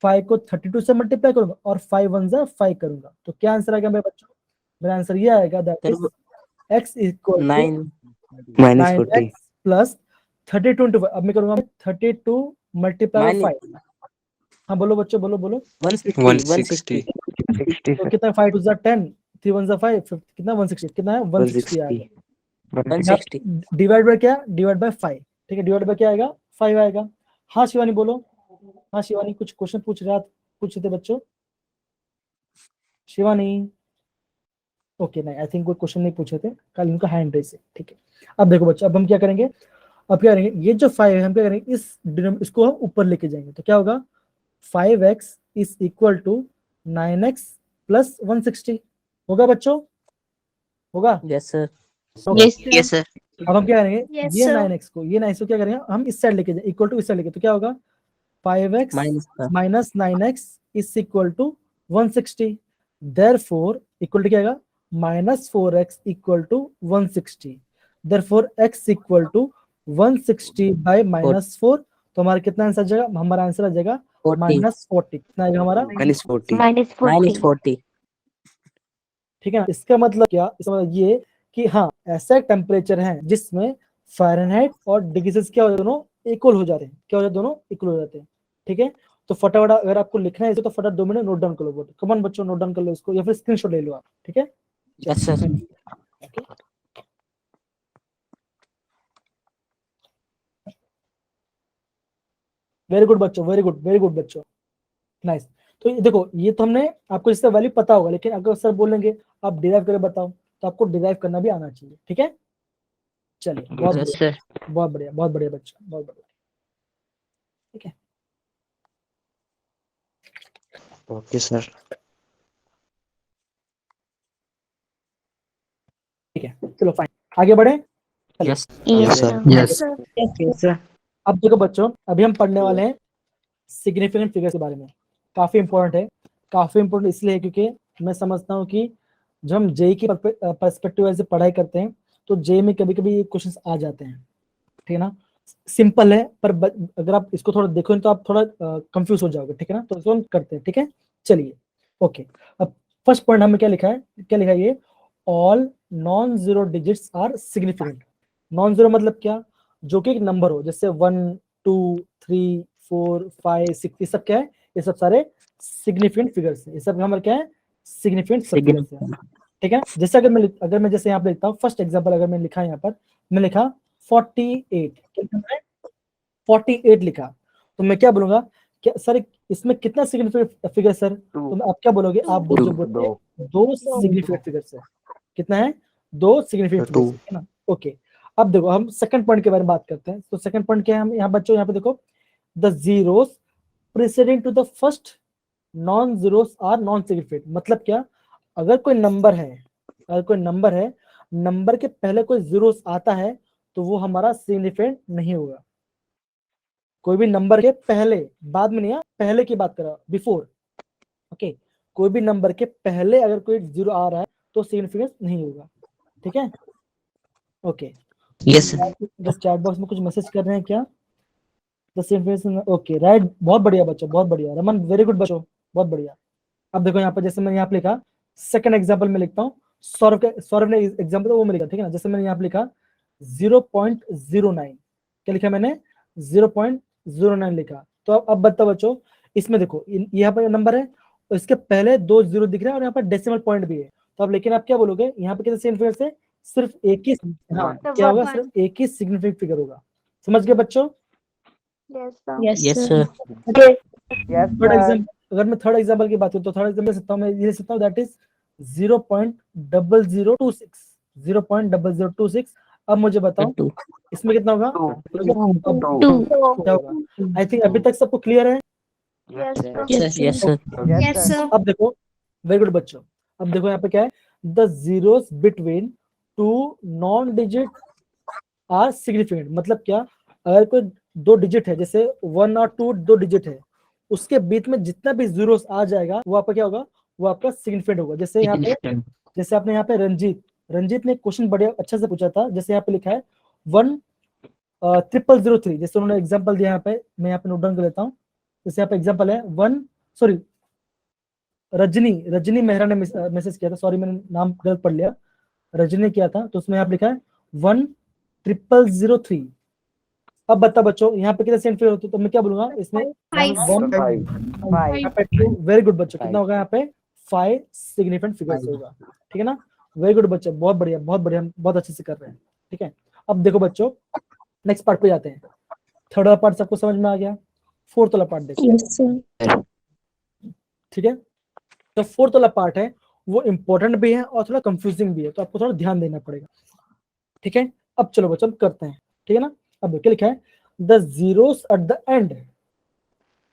5 को 32 से मल्टीप्लाई करूंगा, और 5 1 जा 5 करूंगा, तो क्या आंसर आएगा मेरे बच्चों, मेरा आंसर ये आएगा, that is x equal to 9x plus 32 अब मैं करूंगा 32 मल्टीप्लाई 5। हाँ बोलो बच्चों, बोलो 160. तो कितना, 5 2 10, 3 1 5, कितना 160, कितना है 160 आएगा। 160 डिवाइड बाय क्या, डिवाइड बाय 5, ठीक है, डिवाइड बाय क्या आएगा, 5 आएगा। हाँ शिवानी बोलो, हाँ शिवानी कुछ क्वेश्चन पूछ रहे थे बच्चों, शिवानी। ओके नहीं, आई थिंक कोई क्वेश्चन नहीं पूछे थे कल, उनका हैंड रेस है, ठीक है। अब देखो बच्चों, अब हम क्या करेंगे, अब क्या करेंगे, ये जो 5 है हम क्या करेंगे, इसको हम ऊपर लेके जाएंगे, तो क्या होगा, 5x is equal to 9x plus 160 होगा बच्चों, होगा। यस सर होगा। Yes, sir. अब हम क्या करेंगे, Yes, ये sir. 9x को, ये 9x को क्या करेंगे हम इस साइड लेके जाए, इक्वल टू इस साइड लेके, तो क्या होगा, 5x minus 9x is equal to 160, therefore equal to क्या आएगा, minus 4x equal to 160, therefore x equal to 160 by minus 4, तो हमारा कितना आंसर आ जाएगा, हमारा आंसर आ जाएगा माइनस 40, कितना आएगा हमारा, -40 -40. ठीक है ना। इसका मतलब क्या, इसका मतलब ये कि हाँ ऐसा टेम्परेचर है जिसमें फ़ारेनहाइट और डिग्री सेल्सियस क्या हो जाते हैं, दोनों इक्वल हो जाते हैं, क्या हो जाते हैं, दोनों इक्वल हो जाते हैं, ठीक है। तो फटाफट अगर आपको लिखना है इसे, तो फटाफट 2 मिनट नोट डाउन कर लो, कमन बच्चों नोट डाउन कर लो इसको, या फिर स्क्रीनशॉट ले लो आप, ठीक है। यस सर वेरी गुड बच्चों, वेरी गुड बच्चों, नाइस। तो ये देखो, ये तो हमने आपको इसका वैल्यू पता होगा, लेकिन अगर सर बोलेंगे आप डिराइव करके बताओ, तो आपको डिराइव करना भी आना चाहिए, ठीक है। चलिए बहुत यस बढ़िया, सर बहुत बढ़िया बच्चों, बहुत बढ़िया, ठीक है। ओके सर ठीक है, चलो फाइन, आगे बढ़े। Yes Yes, sir. sir. Yes. Yes, sir. अब देखो बच्चों, अभी हम पढ़ने वाले हैं सिग्निफिकेंट फिगर्स के बारे में, काफी इंपॉर्टेंट है, काफी इंपॉर्टेंट इसलिए है क्योंकि मैं समझता हूँ कि जब हम जेई की पर्सपेक्टिव से पढ़ाई करते हैं, तो जेई में कभी कभी ये क्वेश्चंस आ जाते हैं, ठीक है ना। सिंपल है, पर अगर आप इसको थोड़ा देखो तो आप थोड़ा कंफ्यूज हो जाओगे, ठीक है ना। तो इसको हम करते हैं, ठीक है, चलिए। ओके, अब फर्स्ट पॉइंट हमें क्या लिखा है, क्या लिखा है ये, all non zero digits are significant. Non zero मतलब क्या, जो कि एक नंबर हो, जैसे 1 2 3 4 5 6, ये सब क्या है, ये सब सारे सिग्निफिकेंट फिगर्स है, ये सब हमारे क्या है, सिग्निफिकेंट फिगर्स है, ठीक है। जैसे अगर मैं जैसे यहाँ पे लिखता हूँ, फर्स्ट एग्जांपल अगर मैं लिखा यहाँ पर, मैं लिखा 48, क्या लिखा मैं, 48 लिखा, तो मैं क्या बोलूंगा, क्या सर इसमें कितना सिग्निफिकेंट फिगर सर, तो आप क्या बोलोगे, आप जो बोलोगे 2 सिग्निफिकेंट फिगर्स है, कितना है, 2 सिग्निफिकेंट फिगर्स है ना। ओके, अब देखो हम सेकंड पॉइंट के बारे में बात करते हैं। तो सेकंड पॉइंट क्या है, हम यहाँ बच्चों यहाँ पे देखो, the zeros preceding to the first non zeros are non significant. मतलब क्या, अगर कोई नंबर है, नंबर के पहले कोई जीरोस आता है, तो वो हमारा सिग्निफिकेंट नहीं होगा। कोई भी नंबर के पहले, बाद में नहीं, पहले की बात कर रहा हूं, बिफोर, ओके, कोई भी नंबर के पहले अगर कोई जीरो आ रहा है, तो सिग्निफिकेंस नहीं होगा, ठीक है। ओके, यस चैट बॉक्स में कुछ मैसेज कर रहे हैं क्या, द सिग्निफिकेंस, ओके राइट, बहुत बढ़िया बच्चों, बहुत बढ़िया रमन, वेरी गुड बच्चों, बहुत बढ़िया। अब देखो यहाँ पर, जैसे मैंने यहाँ पे लिखा, सेकंड एग्जांपल में लिखता हूँ, सौरभ ने एग्जांपल वो में लिखा, ठीक है ना। जैसे मैंने यहाँ पे लिखा 0.09, क्या लिखा मैंने, 0.09 लिखा। तो अब बताओ बच्चों, इसमें देखो यहाँ पर नंबर है, तो इसके पहले 2 जीरो दिख रहे हैं, और यहाँ पर डेसिमल पॉइंट भी है। तो अब लेकिन आप क्या बोलोगे, यहाँ पे कितने सिग्निफिकेंट से, सिर्फ एक ही, हाँ क्या होगा, सिर्फ एक ही सिग्निफिकेंट फिगर होगा। समझ गए बच्चों। यस सर थर्ड एग्जांपल, अगर मैं थर्ड एग्जांपल की बात करूं, तो थर्ड एग्जांपल सकता हूं, मैं ये सकता हूं, दैट इज 0.0026, 0.0026। अब मुझे बताओ इसमें कितना होगा, क्या होगा, आई थिंक अभी तक सबको क्लियर है। यस सर अब देखो, वेरी गुड बच्चों, अब देखो यहाँ पे क्या है, the zeros between 2 non digit are significant. मतलब क्या, अगर कोई 2 डिजिट है, जैसे 1 और 2 2 डिजिट है, उसके बीच में जितना भी जीरोस आ जाएगा, वो आपका क्या होगा, वो आपका सिग्निफिकेंट होगा। जैसे यहाँ पे, जैसे आपने यहाँ पे रंजीत ने क्वेश्चन बढ़िया अच्छे से पूछा था, जैसे यहाँ पे लिखा है 1,003, जैसे उन्होंने एग्जांपल दिया, यहाँ पे मैं यहाँ पे नोट डाउन कर लेता हूँ। जैसे यहाँ पे एग्जांपल है रजनी मेहरा ने मैसेज किया था, सॉरी मैंने नाम गलत पढ़ लिया, रजनी ने किया था, तो उसमें यहाँ पे लिखा है 1,003। अब बता बच्चों, यहाँ पे कितने सिग्निफिकेंट होते, तो मैं क्या बोलूंगा इसमें, वेरी गुड बच्चों, कितना होगा यहाँ पे, 5 सिग्निफिकेंट फिगर्स होगा, ठीक है ना। वेरी गुड बच्चों, बहुत बढ़िया, बहुत बढ़िया, बहुत अच्छे से कर रहे हैं। ठीक है, अब देखो बच्चों नेक्स्ट पार्ट पे जाते हैं। थर्ड वाला पार्ट सबको समझ में आ गया, फोर्थ वाला पार्ट देखो। Yes, sir. ठीक है, तो फोर्थ वाला पार्ट है वो इंपॉर्टेंट भी है और थोड़ा कंफ्यूजिंग भी है, तो आपको थोड़ा ध्यान देना पड़ेगा। ठीक है, अब चलो बच्चों करते हैं। ठीक है ना, अब क्या लिखा है, the zeros at the end,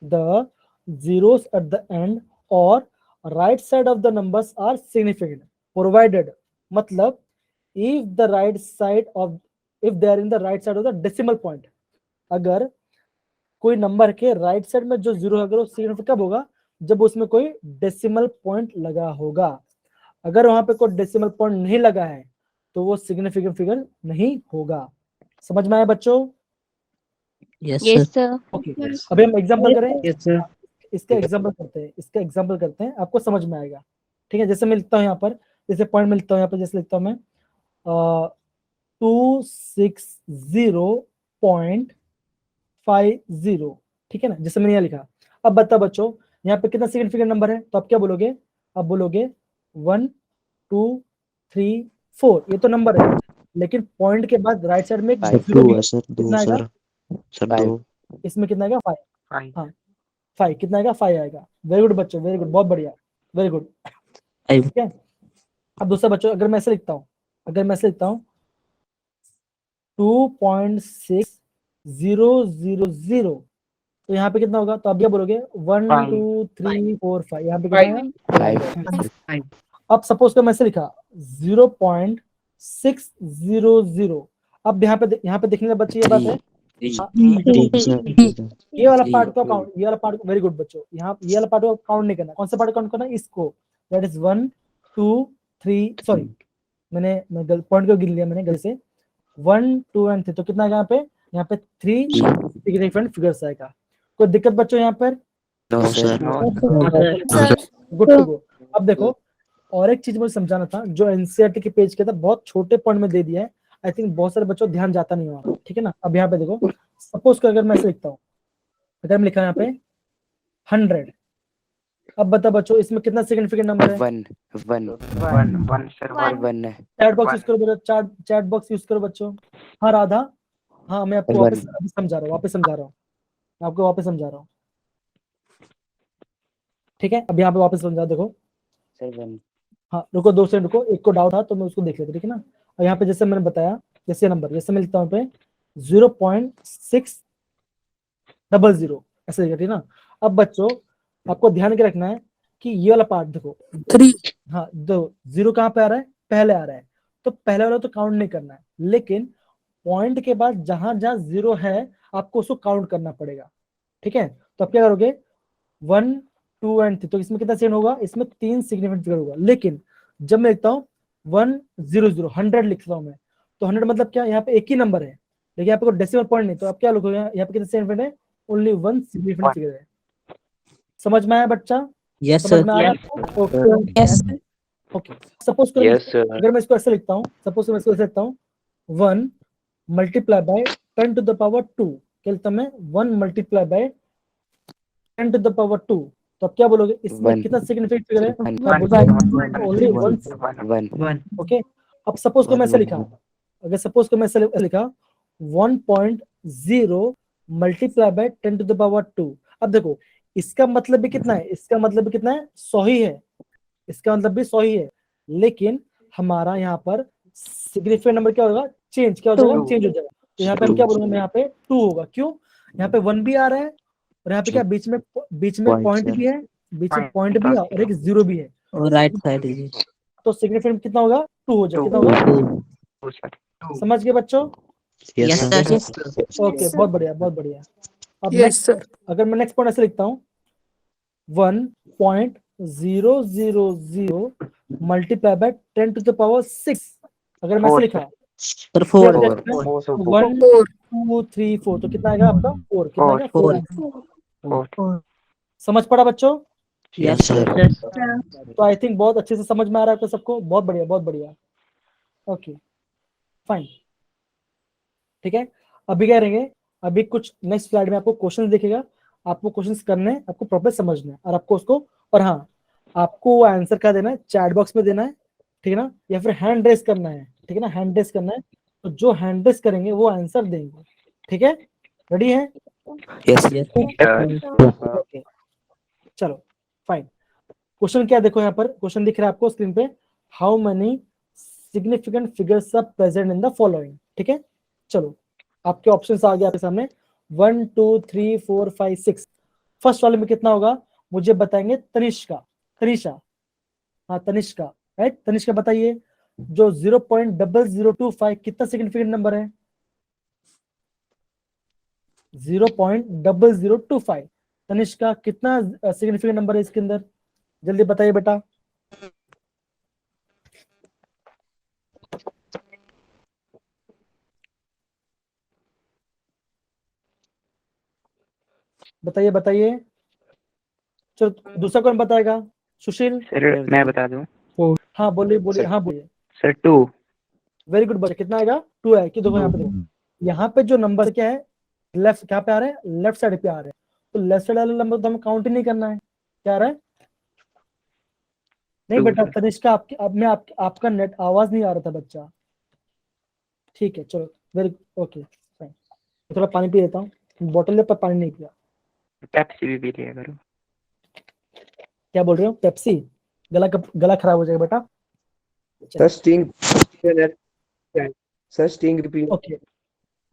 the zeros at the end or right side of the numbers are significant provided, मतलब if the right side of, if they are in the right side of the decimal point, अगर कोई number के right side में जो zero है अगर वो significant कब होगा, जब उसमें कोई डेसिमल पॉइंट लगा होगा। अगर वहां पे कोई डेसिमल पॉइंट नहीं लगा है तो वो सिग्निफिकेंट फिगर नहीं होगा। समझ में आया बच्चों? Yes, sir. ओके, अभी हम एग्जांपल करें। Yes sir. इसका एग्जांपल करते हैं, इसका एग्जांपल करते हैं, आपको समझ में आएगा। ठीक है, जैसे मैं लिखता हूँ यहाँ पर, जैसे पॉइंट में लिखता हूँ यहाँ पर, जैसे लिखता हूँ मैं 260.50। ठीक है ना, जैसे मैंने यहाँ लिखा। अब बताओ बच्चों यहाँ पे कितना सिग्निफिकेंट नंबर है, तो आप क्या बोलोगे, आप बोलोगे 1 2 3 4, ये तो नंबर है, लेकिन पॉइंट के बाद राइट साइड में एक सर जीरो भी दो है। सर, दो कितना आएगा? सर, सर दो। इसमें कितना आएगा? 5। फाइन। हाँ 5 कितना आएगा? 5 आएगा। वेरी गुड बच्चों, वेरी गुड, बहुत बढ़िया, वेरी गुड। ठीक है, अब दूसरा बच्चों अगर मैं ऐसे लिखता हूँ, अगर मैं ऐसे लिखता हूँ 2.6000, तो यहाँ पे कितना होगा, तो आप क्या बोलोगे 1 2 3 4 5, यहाँ पे कितना आएगा? 5। अब सपोज कर मैं ऐसे लिखा 0.600, अब यहाँ पे देखने का बच्चे ये बात है, ये वाला पार्ट को काउंट, ये वाला पार्ट, वेरी गुड बच्चों, यहाँ ये वाला पार्ट को काउंट नहीं करना। कौन सा पार्ट काउंट करना है? इसको, दैट इज 1 2 3, सॉरी मैं पॉइंट को गिन लिया मैंने गलती से, 1 2 एंड 3, तो कितना आएगा यहाँ पे 3 सिग्निफिकेंट फिगर्स आएगा। कोई दिक्कत बच्चों यहाँ पर? Good to go. अब देखो और एक चीज मुझे समझाना था, जो एनसीईआरटी के पेज के था बहुत छोटे पॉइंट में दे दिया है, आई थिंक बहुत सारे बच्चों ध्यान जाता नहीं वहां। ठीक है ना, अब यहाँ पे देखो सपोज कर अगर मैं ऐसे लिखता हूँ, अगर मैं लिखा यहाँ पे 100, अब बता बच्चों इसमें कितना सिग्निफिकेंट नंबर है? 1 1 1 सर 1 है। चैट बॉक्स यूज करो बच्चों, चैट बॉक्स यूज करो बच्चों। हाँ राधा, हाँ मैं आपको वापस समझा रहा हूँ, आपको वापस समझा रहा हूँ। ठीक है, अब यहाँ पे वापस समझा, देखो सर 1। हाँ रुको 2 सेकंड रुको, एक को डाउट था तो मैं उसको देख लेता, ठीक है ना। और यहाँ पे जैसे मैंने बताया, जैसे नंबर जैसे मैं लिखता हूँ पे 0.600 ऐसे लिखा, ठीक है ना। अब बच्चों आपको ध्यान के रखना है कि ये वाला पार्ट देखो 3, हाँ दो जीरो कहाँ पे आ रहा है? पहले आ रहा है, तो पहले वाला तो काउंट नहीं करना है, लेकिन पॉइंट के बाद जहां जहां जीरो है आपको उसको काउंट करना पड़ेगा। ठीक है, तो आप क्या करोगे 1 2 एंड 3, तो इसमें कितना सेकंड होगा? इसमें 3 सिग्निफिकेंट फिगर होगा। लेकिन जब मैं लिखता हूँ 100 लिखता हूँ मैं, तो 100 मतलब क्या, यहाँ पे एक ही नंबर है, लेकिन यहाँ पे कोई डेसिमल पॉइंट नहीं, तो आप क्या लिखोगे यहाँ पे कितने सिग्निफिकेंट है? ओनली 1 सिग्निफिकेंट फिगर है। समझ में आया बच्चा? यस समझ सर। में आ रहा है आपको? Okay Yes. ओके, सपोज करो अगर मैं इसको ऐसे लिखता हूँ, सपोज मैं इसको ऐसे लिखता हूँ 1 multiply by 10 to the power 2, क्या लिखता हूँ मैं? 1 multiply by 10 to the power 2, तो आप क्या बोलोगे इसमें 1 कितना सिग्निफिकेंट फिगर है? 1 ओनली 1। 1 ओके, अब सपोज को मैं ऐसे लिखा, अगर सपोज को मैं ऐसे लिखा 1.0 multiply by 10 to the power 2, अब देखो इसका मतलब भी कितना है? इसका मतलब भी कितना है? 100 ही है, इसका मतलब भी 100 ही है, लेकिन हमारा यहाँ पर सिग्निफिकेंट नंबर क्या होगा? चेंज, क्या हो जाएगा? चेंज हो जाएगा। तो यहाँ पे हम क्या बोलूंगा मैं, यहाँ पे 2 होगा। क्यों? यहाँ पे 1 भी आ रहा है और यहाँ पे क्या बीच में पॉइंट भी है, बीच में पॉइंट भी है और एक जीरो भी है, और राइट साइड है। तो सिग्निफिकेंट कितना होगा? 2 हो जाएगा। कितना होगा? समझ गए बच्चों? Yes sir. ओके, बहुत बढ़िया, बहुत बढ़िया। अब नेक्स्ट अगर मैं नेक्स्ट पॉइंट ऐसे लिखता हूँ 1.000 multiply by 10 to the power 6, अगर मैं ऐसे लिखा सर 4 1 2 3 4, तो कितना आएगा आपका? 4। कितना आएगा? 4। समझ पड़ा बच्चों? Yes sir. तो आई थिंक बहुत अच्छे से समझ में आ रहा है आपको सबको, बहुत बढ़िया, बहुत बढ़िया। ओके फाइन, ठीक है। अभी क्या रहेंगे, अभी कुछ नेक्स्ट स्लाइड में आपको क्वेश्चन दिखेगा, आपको क्वेश्चंस करने हैं, आपको प्रॉपर समझना है और आपको उसको, और हाँ आपको आंसर क्या देना है? चैट बॉक्स में देना है, ठीक है ना, या फिर हैंड रेस करना है, ठीक है ना, हैंड रेस करना है, तो जो हैंड रेस करेंगे वो आंसर देंगे, ठीक है? रेडी है? यस ओके, चलो फाइन। क्वेश्चन क्या देखो यहाँ पर, क्वेश्चन दिख रहा है आपको स्क्रीन पे, how many significant figures are present in the following, ठीक है? चलो आपके ऑप्शंस आ गए आपके सामने, 1 2 3 4 5 6। फर्स्ट वाले में कितना होगा मुझे बताएंगे तनिष्का, तनिषा, हाँ तनिष्का, राइट? तनिष्का बताइए, जो 0.0025 कितना सिग्निफिकेंट नंबर है? 0.0025 तनिष्का कितना सिग्निफिकेंट नंबर है इसके अंदर? जल्दी बताइए बेटा। बताइए बताइए, चलो दूसरा कौन बताएगा? सुशील? सर मैं बता दूं। हाँ बोलिए बोलिए, हाँ बोलिए। सर 2। वेरी गुड बच्चा, कितना आएगा? 2 है कि देखो यहाँ पे, देखो यहाँ पे जो नंबर क्या है, लेफ्ट क्या पे आ रहे हैं? लेफ्ट साइड पे आ रहे हैं, तो लेफ्ट साइड वाले नंबर तो हमें काउंट ही नहीं करना है। क्या आ रहा है? नहीं Two, बेटा sir. तनिष्का, आपकी अब मैं आपका नेट आवाज नहीं आ रहा था बच्चा, ठीक है चलो, वेरी ओके फाइन। थोड़ा पानी पी लेता हूँ, बोतल पर पानी नहीं पिया। पेप्सी भी पी लिया करो। क्या बोल रहे हो? पेप्सी? गला खराब हो जाएगा बेटा। सर स्टिंग रिपीट ओके,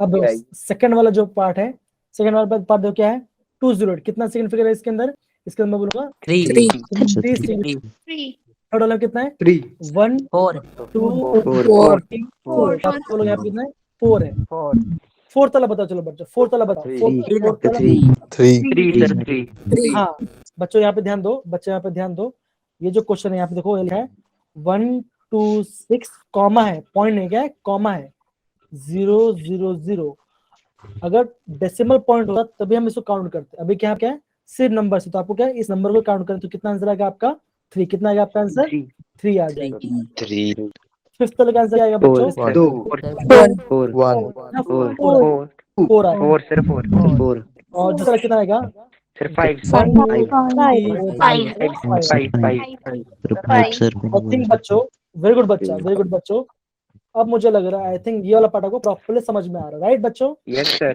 अब सेकंड वाला जो पार्ट है, सेकंड वाला पार्ट देखो क्या है, 20 कितना सिग्निफिकेंट है इसके अंदर? इसके अंदर मैं बोलूंगा 3 थर्ड वाला कितना है? 3 1 4 2 4 3 4। आप लोग यहाँ पे कितना है? 4 है। फोर्थ वाला बताओ, चलो बच्चों फोर्थ वाला बताओ। फोर्थ वाला 3 सर 3। हाँ बच्चों यहाँ पे ध्यान दो, बच्चों यहाँ पे ध्यान दो, ये जो क्वेश्चन है यहाँ पे देखो, ये लिखा है 1 2 6 कॉमा है, पॉइंट नहीं क्या है, कॉमा है, 0 0 0। अगर डेसिमल पॉइंट होता तभी हम इसको काउंट करते, अभी क्या है सिर्फ नंबर से, तो आपको क्या है इस नंबर को काउंट करें तो कितना आंसर आएगा आपका? 3। कितना आएगा आपका आंसर? 3 आ जाएगा। 3 फिफ्थ वाले का आंसर क्या आएगा बच्चों? 4 4 आएगा। 4 सर 4 और दूसरा कितना आएगा? सर 5 आई थिंक बच्चों, वेरी गुड बच्चा, वेरी गुड बच्चों। अब मुझे लग रहा है आई थिंक ये वाला पार्ट आपको प्रॉपर्ली समझ में आ रहा है, राइट बच्चों? यस सर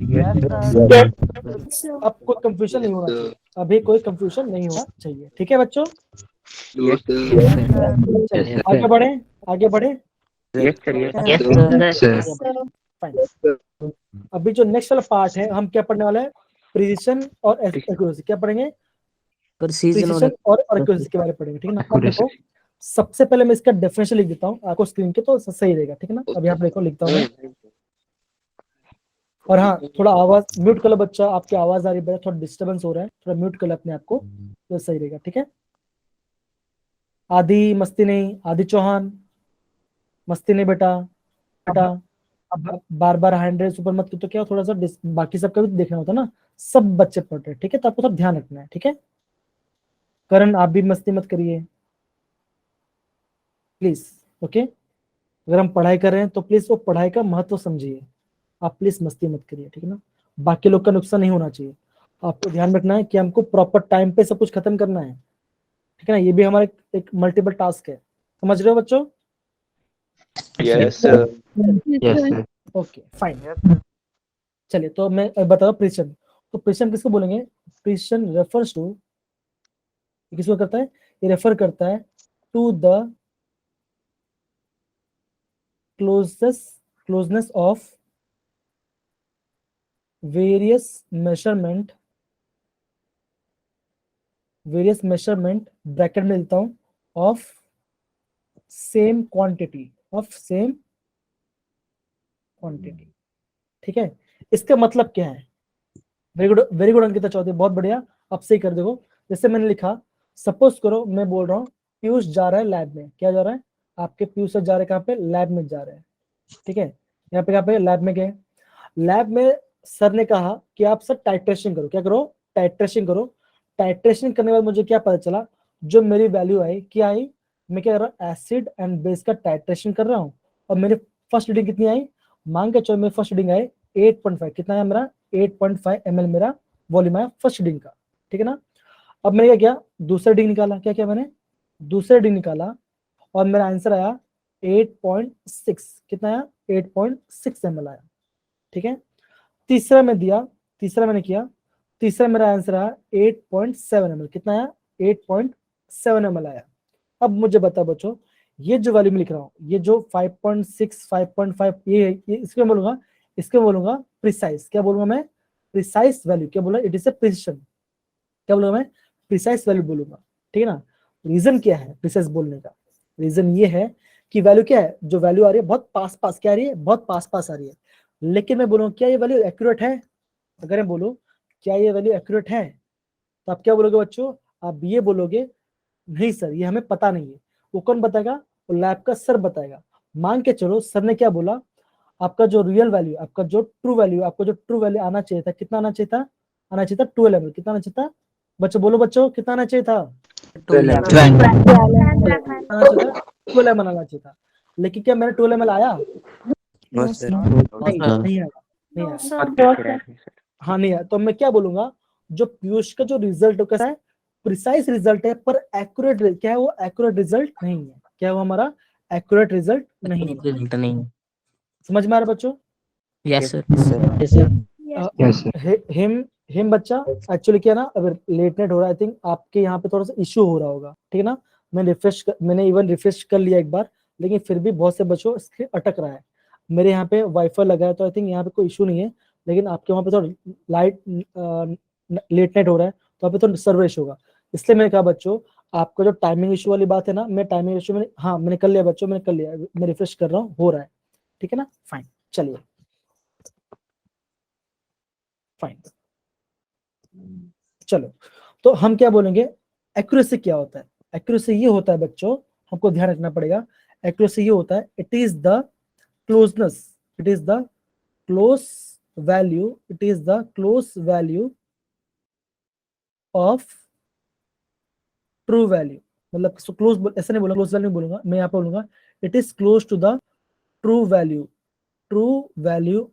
अब कोई कंफ्यूजन नहीं होना चाहिए, अभी कोई कंफ्यूजन नहीं होना चाहिए, ठीक है बच्चों? चलिए आगे बढ़े, आगे बढ़े। Yes sir fine. अभी जो नेक्स्ट वाला पार्ट है हम क्या पढ़ने वाले हैं? प्रिसिशन और एक्यूरेसी। क्या पढ़ेंगे? प्रिसीजन प्रिसिशन और एक्यूरेसी के बारे में पढ़ेंगे, ठीक है ना? अब देखो सबसे पहले मैं इसका डेफिनेशन लिख देता हूँ आपको स्क्रीन पे, तो सही रहेगा, ठीक है ना? अब यहाँ पे देखो लिखता हूँ मैं। और हाँ थोड़ा आवाज म्यूट कर लो बच्चा, आपकी आवाज आ रही है, थोड़ा डिस्टर्बेंस हो रहा है, थोड़ा म्यूट कर लो अपने आप को, तो सही रहेगा, ठीक है? आदि मस्ती नहीं, आदि चौहान मस्ती नहीं बेटा, बेटा अब बार बार हैंड रेस ऊपर मत, तो क्या थोड़ा सा बाकी सबका भी देखना होता है ना, सब बच्चे पढ़ रहे हैं, ठीक है? तो आपको थोड़ा ध्यान रखना है, ठीक है? करण आप भी मस्ती मत करिए प्लीज, ओके? अगर हम पढ़ाई कर रहे हैं तो प्लीज वो पढ़ाई का महत्व समझिए, आप प्लीज मस्ती मत करिए, ठीक है ना? बाकी लोग का नुकसान नहीं होना चाहिए, आपको ध्यान रखना है कि हमको प्रॉपर टाइम पे सब कुछ खत्म करना है, ठीक है ना? ये भी हमारा एक मल्टीपल टास्क है, समझ रहे हो बच्चों? Yes okay fine. चलिए तो मैं बताओ प्रिसिशन, तो प्रिसिशन किसको बोलेंगे? प्रिसिशन रेफर्स टू, किसको करता है? ये रेफर करता है to the closeness of various measurement bracket में लिखता हूं ऑफ सेम क्वांटिटी, ठीक है? इसका मतलब क्या है? वेरी गुड अंकिता चौधरी, बहुत बढ़िया, अब सही कर देखो। जैसे मैंने लिखा, सपोज करो मैं बोल रहा हूँ पीयूष जा रहा है लैब में, क्या जा रहा है आपके? पीयूष जा रहे हैं कहाँ पे? लैब में जा रहे हैं, ठीक है? यहाँ पे कहाँ पे? लैब में गए, लैब में सर ने कहा कि आप सर टाइट्रेशन करो, क्या करो? टाइट्रेशन करो। टाइट्रेशन करने के बाद मुझे क्या पता चला, जो मेरी वैल्यू आई, क्या आई? मैं क्या कर रहा हूँ? एसिड एंड बेस का टाइट्रेशन कर रहा हूँ, और मेरी फर्स्ट रीडिंग कितनी आई? मांग के चलो मेरी फर्स्ट रीडिंग आई 8.5, कितना है मेरा? 8.5 ml मेरा वॉल्यूम आया फर्स्ट रीडिंग का, ठीक है ना? अब मैंने क्या किया? दूसरा रीडिंग निकाला, क्या किया मैंने? दूसरा रीडिंग निकाला और मेरा आंसर आया 8.6 कितना आया 8.6 ml आया। ठीक है, तीसरा मैंने किया, तीसरा मेरा आंसर आया 8.7 ml कितना आया 8.7 ml आया। अब मुझे बता बच्चों, ये जो वैल्यू मैं लिख रहा हूँ, ये जो 5.6 5.5 ये इसको बोलूंगा प्रिसाइज। क्या बोलूंगा मैं? Precise value. क्या बोला? It is a precision. क्या बोलूंगा मैं? प्रिसाइज वैल्यू बोलूंगा। ठीक है ना। रीजन क्या है प्रिसाइज बोलने का? रीजन ये है कि वैल्यू क्या है, जो वैल्यू आ रही है बहुत पास क्या आ रही है, बहुत पास आ रही है। लेकिन मैं बोलूँ क्या ये वैल्यू एक्यूरेट है? अगर मैं बोलूँ क्या ये वैल्यू एक्यूरेट है, तो आप क्या बोलोगे बच्चों? आप ये बोलोगे नहीं सर ये हमें पता नहीं है। वो कौन बताएगा? वो लैब का सर बताएगा। मान के चलो सर ने क्या बोला, आपका जो रियल वैल्यू, आपका जो ट्रू वैल्यू, आपको जो ट्रू वैल्यू आना चाहिए था, कितना आना चाहिए था? 12 ml। कितना आना चाहिए था बच्चों? बोलो बच्चों, कितना आना चाहिए था? 12 12 ml आना चाहिए था। लेकिन क्या मेरा 12 ml आया? नो सर नहीं आया। हाँ नहीं आया। तो मैं क्या बोलूंगा, जो पीयूष का जो रिजल्ट कैसा है? प्रिसाइज रिजल्ट है, पर एक्यूरेट क्या है? वो एक्यूरेट रिजल्ट नहीं है। क्या वो हमारा एक्यूरेट रिजल्ट नहीं है? रिजल्ट नहीं। समझ में आ रहा बच्चों? Yes sir. Yes sir. Him बच्चा एक्चुअली क्या ना, अगर लेट नाइट हो रहा है, आई थिंक आपके यहाँ पे थोड़ा सा इश्यू हो रहा होगा। ठीक है ना। मैंने इवन रिफ्रेश कर लिया एक बार, लेकिन फिर भी बहुत से बच्चों इसके अटक रहा है। मेरे यहाँ पे वाईफाई लगा है, तो आई थिंक यहाँ पे कोई इशू नहीं है, लेकिन आपके वहाँ पे थोड़ा लाइट लेट नाइट हो रहा है, तो यहाँ पे तो सर्वर इशू होगा। इसलिए मैंने कहा बच्चों, आपका जो टाइमिंग इशू वाली बात है ना, मैं टाइमिंग इशू मैंने कर लिया बच्चों, मैंने कर लिया, मैं रिफ्रेश कर रहा हूँ, हो रहा है। ठीक है ना। फाइन, चलिए फाइन। चलो, तो हम क्या बोलेंगे, एक्यूरेसी क्या होता है? एक्यूरेसी ये होता है बच्चों, हमको ध्यान रखना पड़ेगा। एक्यूरेसी ये होता है, it is the closeness, it is the close value, it is the close value of true value. मतलब क्लोज ऐसे नहीं बोलूंगा, क्लोज वैल्यू बोलूंगा मैं, यहाँ पे बोलूंगा it is close to the true value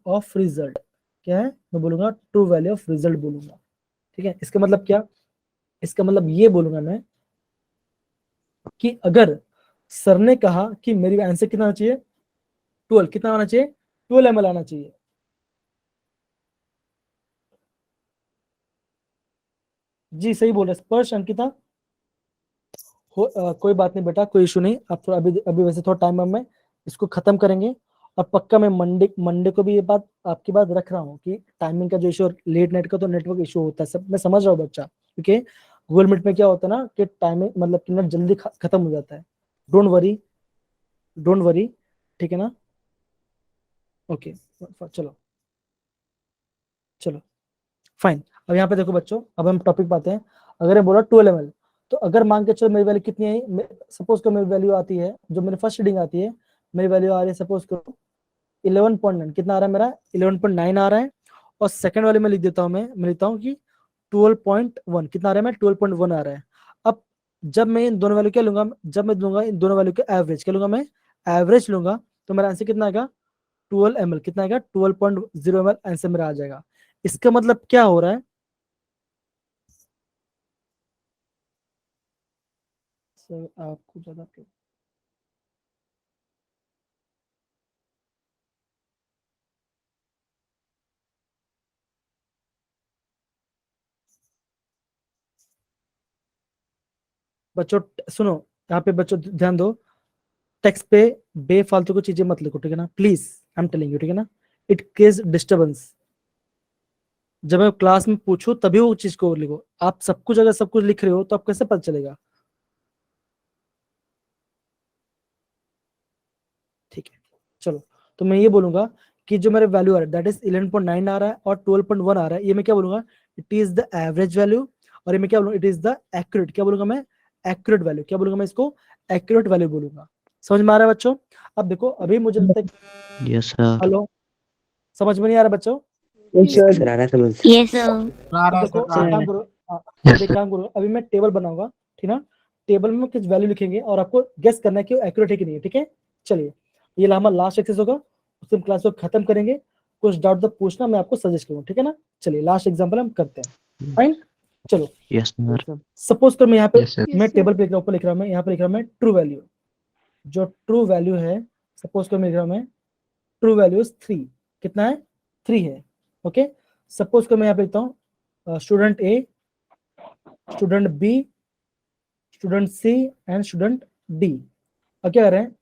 of result. क्या है? मैं बोलूंगा ट्रू वैल्यू ऑफ रिजल्ट बोलूंगा। ठीक है। इसका मतलब क्या? इसका मतलब ये बोलूंगा मैं कि अगर सर ने कहा कि मेरी आंसर कितना आना चाहिए 12, कितना आना चाहिए 12 ml आना चाहिए। जी सही बोल रहे स्पर्श अंकिता। कोई बात नहीं बेटा, कोई इशू नहीं। आप थोड़ा अभी अभी वैसे थोड़ा टाइम में इसको खत्म करेंगे, और पक्का मैं मंडे को भी ये बात आपकी बात रख रहा हूँ कि टाइमिंग का जो इशू, लेट नाइट का तो नेटवर्क इशू होता है सब, मैं समझ रहा हूँ बच्चा, क्योंकि गूगल मीट में क्या होता है ना कि टाइमिंग मतलब कि नेट जल्दी खत्म हो जाता है। Don't worry. ठीक है ना। ओके चलो फाइन। अब यहाँ पे देखो बच्चों, अब हम टॉपिक पाते हैं। अगर मैं बोला 12 ml, तो अगर मान के चलो मेरी वैल्यू कितनी है, सपोज करो मेरी वैल्यू आती है, जो मेरी फर्स्ट रीडिंग आती है, मेरी वैल्यू आ रही है सपोज करो 11.9। कितना आ रहा है मेरा? 11.9 आ रहा है। और सेकंड वाले में लिख देता हूँ मैं लिखता हूँ कि 12.1। कितना आ रहा है? मैं 12.1 आ रहा है। अब जब मैं इन दोनों वैल्यू क्या लूंगा, जब मैं दूंगा इन दोनों वैल्यू के एवरेज, क्या लूंगा मैं? एवरेज लूंगा, तो मेरा आंसर कितना आएगा? 12 ml। कितना आएगा? 12.0 ml आंसर मेरा आ जाएगा। इसका मतलब क्या हो रहा है? सर आपको ज्यादा बच्चों सुनो, यहाँ पे बच्चों ध्यान दो, टेक्स्ट पे बेफालतू को चीजें मत लिखो। ठीक है ना, please, I am telling you. ठीक है ना, इट क्रिएट्स डिस्टर्बेंस। जब मैं क्लास में पूछूं तभी वो चीज को लिखो। आप सब कुछ अगर सब कुछ लिख रहे हो तो आप कैसे पता चलेगा? ठीक है, चलो। तो मैं ये बोलूंगा कि जो मेरे वैल्यू आ रहा है दैट इज 11.9 आ रहा है और 12.1 आ रहा है, ये मैं क्या बोलूंगा? It is the average value. और ये मैं क्या बोलूंगा? It is the accurate. क्या बोलूंगा मैं? Accurate value. क्या बोलूंगा मैं इसको? एक्यूरेट वैल्यू बोलूंगा। समझ में आ रहा है बच्चों? अब देखो, अभी मुझे लगता है, यस सर। हेलो, समझ में नहीं आ रहा बच्चों? सर आ रहा समझ Yes, sir. अब देखो एक काम करो, अब एक काम करो, अभी मैं टेबल बनाऊंगा। ठीक ना, टेबल में कुछ वैल्यू लिखेंगे और आपको गेस करना है कि वो एक्यूरेट है कि नहीं है। ठीक है, चलिए, ये हमारा लास्ट एक्सरसाइज होगा, उससे हम क्लास को खत्म करेंगे। कुछ डाउट तो पूछना, मैं आपको सजेस्ट करूंगा। ठीक है ना, चलिए लास्ट एग्जांपल हम करते हैं। फाइन, चलो। Yes sir. सपोज कर मैं यहाँ पे Yes, sir. मैं टेबल पे लिख रहा हूँ, ऊपर लिख रहा हूँ मैं, यहाँ पे लिख रहा हूँ मैं ट्रू वैल्यू। जो ट्रू वैल्यू है, सपोज को मेरे में ट्रू वैल्यू इज 3, कितना है 3 है। ओके, सपोज को मैं यहाँ पे लिखता हूँ student A, student B, student C and student D. अब क्या कर रहे हैं,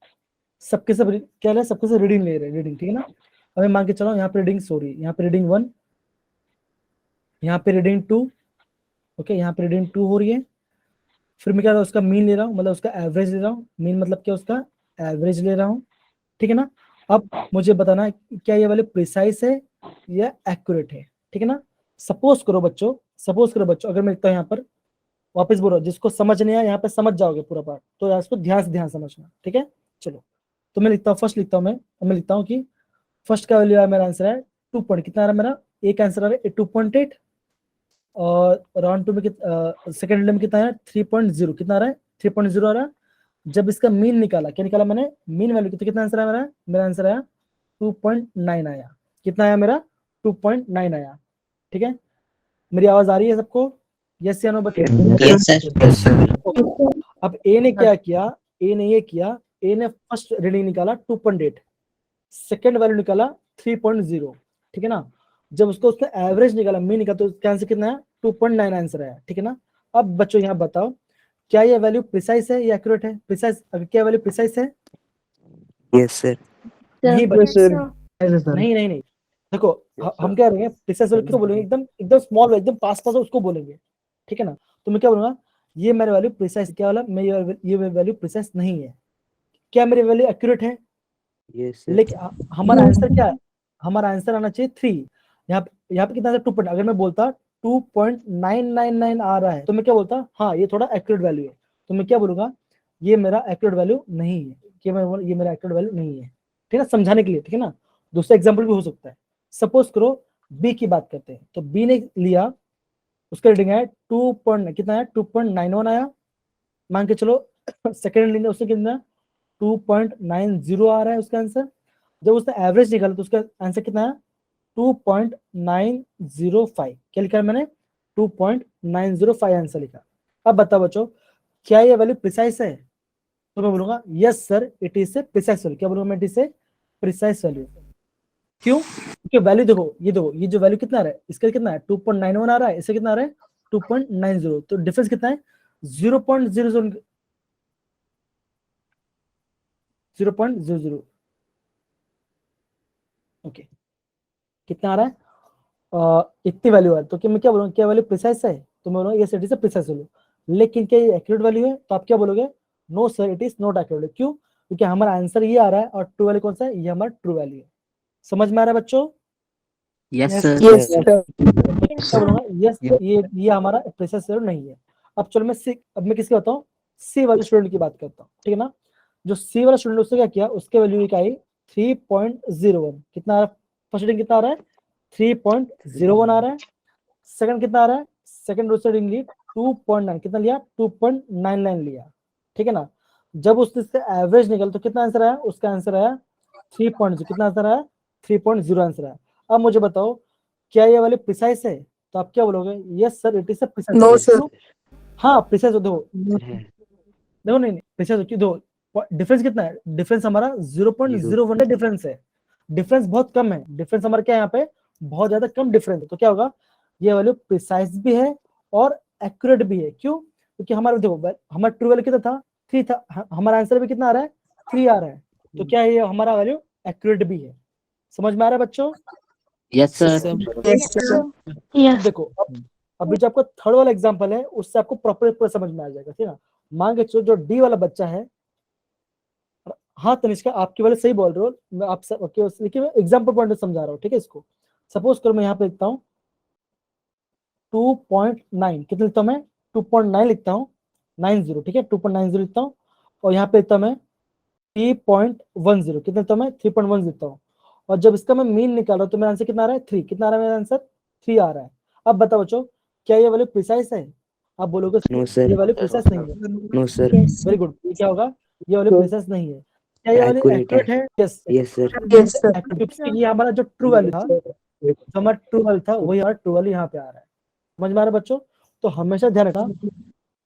सबके सब क्या ले रहे हैं, सबके सब रीडिंग ले रहे हैं, रीडिंग, ठीक है ना। अब मैं मान के चलो यहाँ पे रीडिंग, सॉरी यहाँ पे रीडिंग 1, यहाँ पे रीडिंग 2, ओके यहाँ पे रीडिंग 2 हो रही है। फिर मैं क्या उसका मीन ले रहा हूँ, मतलब उसका एवरेज ले रहा हूँ। मीन मतलब क्या, उसका एवरेज ले रहा हूँ, ठीक है ना। अब मुझे बताना है क्या ये वाले प्रिसाइज है या एक्यूरेट है, ठीक है ना। सपोज करो बच्चों, अगर मैं लिखता हूँ यहाँ पर, वापस बोलो, जिसको समझ नहीं आया यहाँ पे समझ जाओगे पूरा पार्ट, तो इसको ध्यान से ध्यान समझना, ठीक है। चलो तो मैं लिखता हूँ, फर्स्ट लिखता हूँ मैं लिखता हूँ कि फर्स्ट का वैल्यू मेरा आंसर है 2 पॉइंट, कितना आ रहा है मेरा, एक आंसर आ रहा है 2.8, और राउंड 2 में सेकंड में कितना है 3.0, कितना आ रहा है 3.0 आ रहा है। जब इसका मीन निकाला, क्या निकाला मैंने, मीन वैल्यू, तो कितना आंसर आया मेरा आंसर आया 2.9 आया। कितना आया मेरा 2.9 आया, ठीक है। मेरी आवाज आ रही है सबको, यस या नो बताइए। Yes, sir. अब ए ने क्या किया, ए ने ये किया, ए ने फर्स्ट रीडिंग निकाला 2.8, सेकंड वैल्यू निकाला 3.0, ठीक है ना। जब उसका एवरेज निकाला, मीन निकाला, तो उसका आंसर कितना है 2.9 आंसर आया, ठीक है ना। अब बच्चों यहाँ बताओ क्या ये वैल्यू प्रिसाइज है या एक्यूरेट है, प्रिसाइज, अगर क्या वैल्यू प्रिसाइज है, यस सर। नहीं sir. नहीं देखो, Yes, हम sir. क्या करेंगे, प्रिसाइज वैल्यू किसको बोलेंगे, एकदम एकदम स्मॉल, एकदम पास उसको बोलेंगे, ठीक है ना। तो मैं क्या बोलूंगा, ये मेरे वैल्यू प्रिसाइज, क्या वाला, मैं ये वैल्यू प्रिसाइज नहीं है, क्या मेरी वैल्यू एक्यूरेट है। Yes sir. लेकिन हमारा आंसर क्या है, हमारा आंसर आना चाहिए 3। यहाँ पे कितना 2 पॉइंट, अगर मैं बोलता 2.999 आ रहा है, तो मैं क्या बोलता, हाँ ये थोड़ा एक्यूरेट वैल्यू है। तो मैं क्या बोलूंगा, ये मेरा एक्यूरेट वैल्यू नहीं है, ये मेरा एक्यूरेट वैल्यू नहीं है, ठीक है, समझाने के लिए, ठीक है ना। दूसरा एग्जाम्पल भी हो सकता है, सपोज करो बी की बात करते हैं, तो बी ने लिया, उसका रेटिंग है 2. कितना है 2.91 आया, मान के चलो। सेकेंड लिया उसने कितना 2.90 आ रहा है उसका आंसर। जब उसने एवरेज निकाला तो उसका आंसर कितना है 2.905, क्या लिखा है मैंने 2.905 आंसर लिखा। अब बताओ बच्चों, क्या ये वैल्यू प्रिसाइज है, तो मैं बोलूंगा yes sir it is a precise value. क्या बोलूंगा मैं, it is a precise value. क्यों, क्योंकि वैल्यू देखो, ये जो वैल्यू कितना आ रहा है, इसका कितना है 2.91 आ रहा है, इससे कितना आ रहा है 2.90, तो डिफरेंस कितना है 0.00, ओके कितना आ रहा है, इतनी वैल्यू है। तो क्या मैं क्या बोलूंगा, क्या वैल्यू प्रिसाइज है, तो मैं बोलूंगा yes it is a precise value. लेकिन क्या ये एक्यूरेट वैल्यू है, तो आप क्या बोलोगे, no sir it is not accurate. क्यों, क्योंकि हमारा आंसर ये आ रहा है और ट्रू वैल्यू कौन सा है, ये हमारा ट्रू वैल्यू है। समझ में आ रहा है बच्चों, Yes, sir. Yes, sir. क्या बोलूंगा, यस ये हमारा प्रिसाइज वैल्यू नहीं है। अब चलो अब मैं किसकी बताऊं, सी वाले स्टूडेंट की बात करता हूँ, ठीक है ना। जो सी वाला स्टूडेंट, उसने क्या किया, उसके वैल्यू एक आई 3.01, कितना आ रहा है, फर्स्ट रीडिंग कितना आ रहा है 3.01 आ रहा है। सेकंड कितना आ रहा है, सेकंड उसने रीडिंग ली 2.9, कितना लिया 2.99 लिया, ठीक है ना। जब उससे एवरेज निकल तो कितना आंसर आया, उसका आंसर आया 3.0, कितना आंसर आया 3.0 आंसर आया। अब मुझे बताओ क्या ये वाले प्रिसाइज है, तो आप क्या बोलोगे, yes sir it is a precise. No, sir. हाँ प्रिसाइज, देखो नहीं प्रिसाइज क्यों, दो डिफरेंस कितना है, डिफरेंस हमारा 0.01 डिफरेंस है, डिफरेंस बहुत कम है, डिफरेंस हमारा क्या है यहाँ पे बहुत ज्यादा कम डिफरेंस है। तो क्या होगा, ये वैल्यू प्रिसाइज भी है और एक्यूरेट भी है। क्यों, क्योंकि हमारा देखो हमारा ट्रू वैल्यू कितना था 3 था, हमारा आंसर भी कितना आ रहा है 3 आ रहा है। तो क्या है, ये हमारा वैल्यू एक्यूरेट भी है। समझ में आ रहा है बच्चों, Yes, sir. Yes, sir. अब देखो अभी जो आपका थर्ड वाला एग्जांपल है उससे आपको प्रॉपर समझ में आ जाएगा, ठीक है ना। मान के चलो जो डी वाला बच्चा है, हाँ तनिष्का आपकी वाले सही बोल रहे हो, मैं आप लेकिन एग्जाम्पल पॉइंट समझा रहा हूँ, ठीक है। इसको सपोज करो मैं यहाँ पे लिखता हूँ 2.9, कितना लिखता हूँ मैं 2.9 लिखता हूँ 90, ठीक है 2.90 लिखता हूँ, और यहाँ पे लिखता हूँ मैं 3.10, कितना लिखता हूँ मैं 3.1 लिखता हूँ। और जब इसका मैं मीन निकाल रहा हूँ तो मेरा आंसर कितना आ रहा है 3, कितना आ रहा है मेरा आंसर 3 आ रहा है। अब बताओ बच्चों क्या ये वैल्यू प्रिसाइज है, आप बोलोगे नो सर। ये वैल्यू प्रिसाइज नहीं है। No sir. वेरी गुड, ये क्या होगा, ये वैल्यू प्रिसाइज नहीं है। क्या ये वैल्यू Accurate एक्यूरेट है, yes yes sir. Yes, sir. क्योंकि ये हमारा जो ट्रू वैल्यू था, जो हमारा ट्रू वैल्यू था वही हमारा ट्रू वैल्यू यहाँ पे आ रहा है। समझ में आ रहा है बच्चों, तो हमेशा ध्यान रखना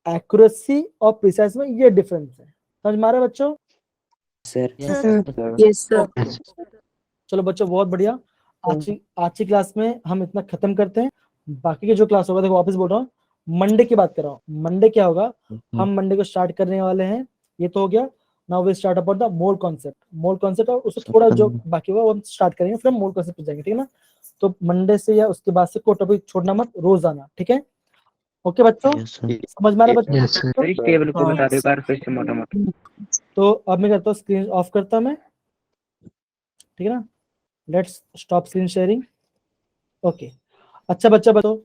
एक्यूरेसी और प्रिसाइज में ये डिफरेंस है। समझ में आ रहा है बच्चों, सर Yes, sir. चलो बच्चों बहुत बढ़िया। आज की क्लास में हम इतना खत्म करते हैं। बाकी के जो क्लास होगा देखो वापस बोल रहा हूँ, मंडे की बात कर रहा हूँ। मंडे क्या होगा, हम मंडे को स्टार्ट करने वाले हैं। ये तो हो गया। Now we start about the mole concept और उससे थोड़ा जो बाकी होगा वो हम स्टार्ट करेंगे, फिर हम मोल कॉन्सेप्ट पे जाएंगे, ठीक है ना। तो मंडे से या उसके बाद से कोई टॉपिक छोड़ना मत, रोज आना, ठीक है। ओके बच्चों, समझ में आ रहा है बच्चों? सर इस टेबल को बता दो एक बार फिर से मोटा मोटा। तो अब मैं करता हूँ स्क्रीन ऑफ करता हूँ मैं, ठीक है ना। Let's stop screen sharing. Okay, अच्छा बच्चा बचाओ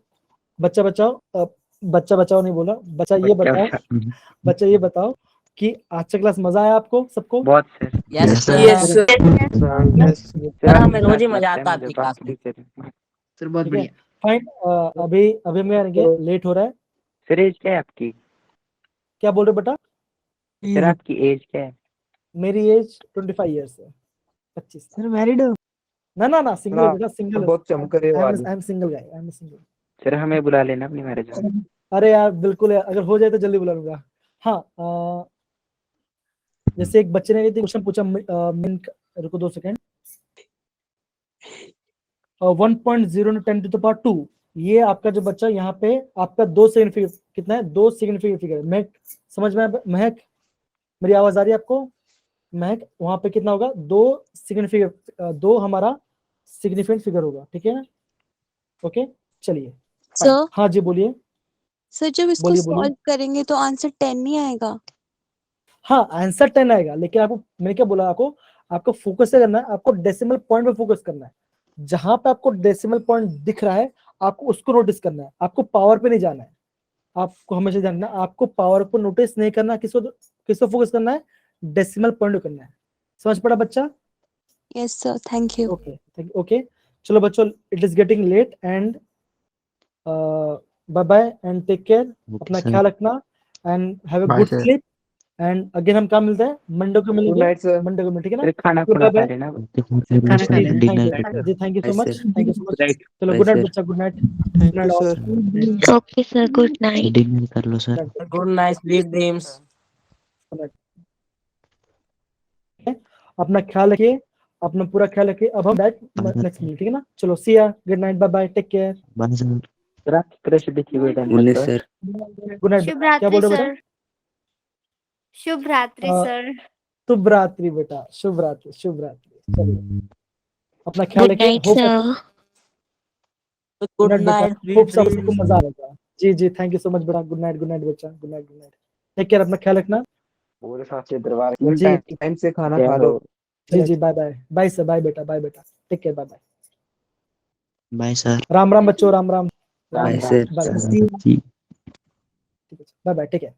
नहीं बोला, बच्चा ये बताओ कि आज का क्लास मजा आया आपको सबको? बहुत sir. Yes, sir. Yes, sir. Sir हमें रोज ही मजा आता है आपकी क्लास में। सर बहुत ठीक है, बढ़िया। फाइन। अभी मैं लेट हो रहा है। सर एज क्या है आपकी? क्या बोल रहे हो बेटा? सर आपकी एज क्या है? मेरी एज 25 ईयर्स है। 25। सर मैरिड हो? ना सिंगल बेटा, सिंगल। बहुत चमक I am single guy, I am single. Sir हमें बुला लेना अपनी मैरिज में। अरे यार बिल्कुल यार, अगर हो जाए तो जल्दी बुला लूंगा। हाँ, जैसे एक बच्चे ने क्वेश्चन पूछा, रुको 2 सेकंड। 1.0 × 10⁻², ये आपका जो बच्चा यहाँ पे आपका 2 सिग्निफिकेंट कितना है? 2 सिग्निफिकेंट फिगर। महक समझ में? महक मेरी आवाज आ रही है आपको? महक वहां पे कितना होगा? 2 सिग्निफिकेंट, 2 हमारा सिग्निफिकेंट फिगर होगा, ठीक है ना। ओके चलिए। सर हाँ जी बोलिए। सर जब इसको बोलिए। सॉल्व करेंगे तो आंसर 10 नहीं आएगा? हाँ आंसर 10 आएगा, लेकिन आपको मैंने क्या बोला, आपको फोकस क्या करना है, आपको डेसिमल पॉइंट पे फोकस करना है। जहां पे आपको डेसिमल पॉइंट दिख रहा है आपको उसको नोटिस करना है, आपको पावर पे नहीं जाना है। आपको हमेशा जानना है, आपको पावर को नोटिस नहीं करना, किसको फोकस करना है? डेसिमल पॉइंट को करना है। समझ पड़ा बच्चा? Yes sir, thank you. Okay चलो बच्चों, it is getting late and bye bye and take care. अपना ख्याल रखना and have a good sleep. And again हम कहाँ मिलते हैं? मंडे को मिलेंगे। मंडे को, ठीक है ना। सर खाना खुला खा लेना। खाना खा लेना। जी thank you so much, thank you so much. Right. चलो गुड नाइट बच्चा, good night. Thank you sir. Okay, sir. Good night. Dinner कर लो sir. Good night, sweet dreams. अपना ख्याल रखिए, अपना पूरा ख्याल रखिए। अब हम नेक्स्ट मीट, ठीक है ना। चलो see ya, good night, bye bye, take care. Bye sir. Sir आपकी क्रश देखिए बेटा। उन्नीस सर। Good night. क्या बोल रहे हो बेटा? शुभ रात्रि सर। शुभ रात्रि बेटा, शुभ रात्रि, शुभ रात्रि। चलिए अपना ख्याल Good रखिए। night, sir. Good बेटा, night, होप sweet सबको dreams. मजा आएगा। जी थैंक यू सो मच बेटा। गुड नाइट बच्चा, गुड नाइट। टेक केयर, अपना ख्याल रखना। पूरे साथ से दरबार जी टाइम से खाना खा लो। जी bye bye, bye sir, bye बेटा, बाय बेटा, take care, bye bye. Bye sir. Ram Ram बच्चों, Ram Ram. Bye sir. Bye bye, ठीक है, बाय बाय, टेक केयर।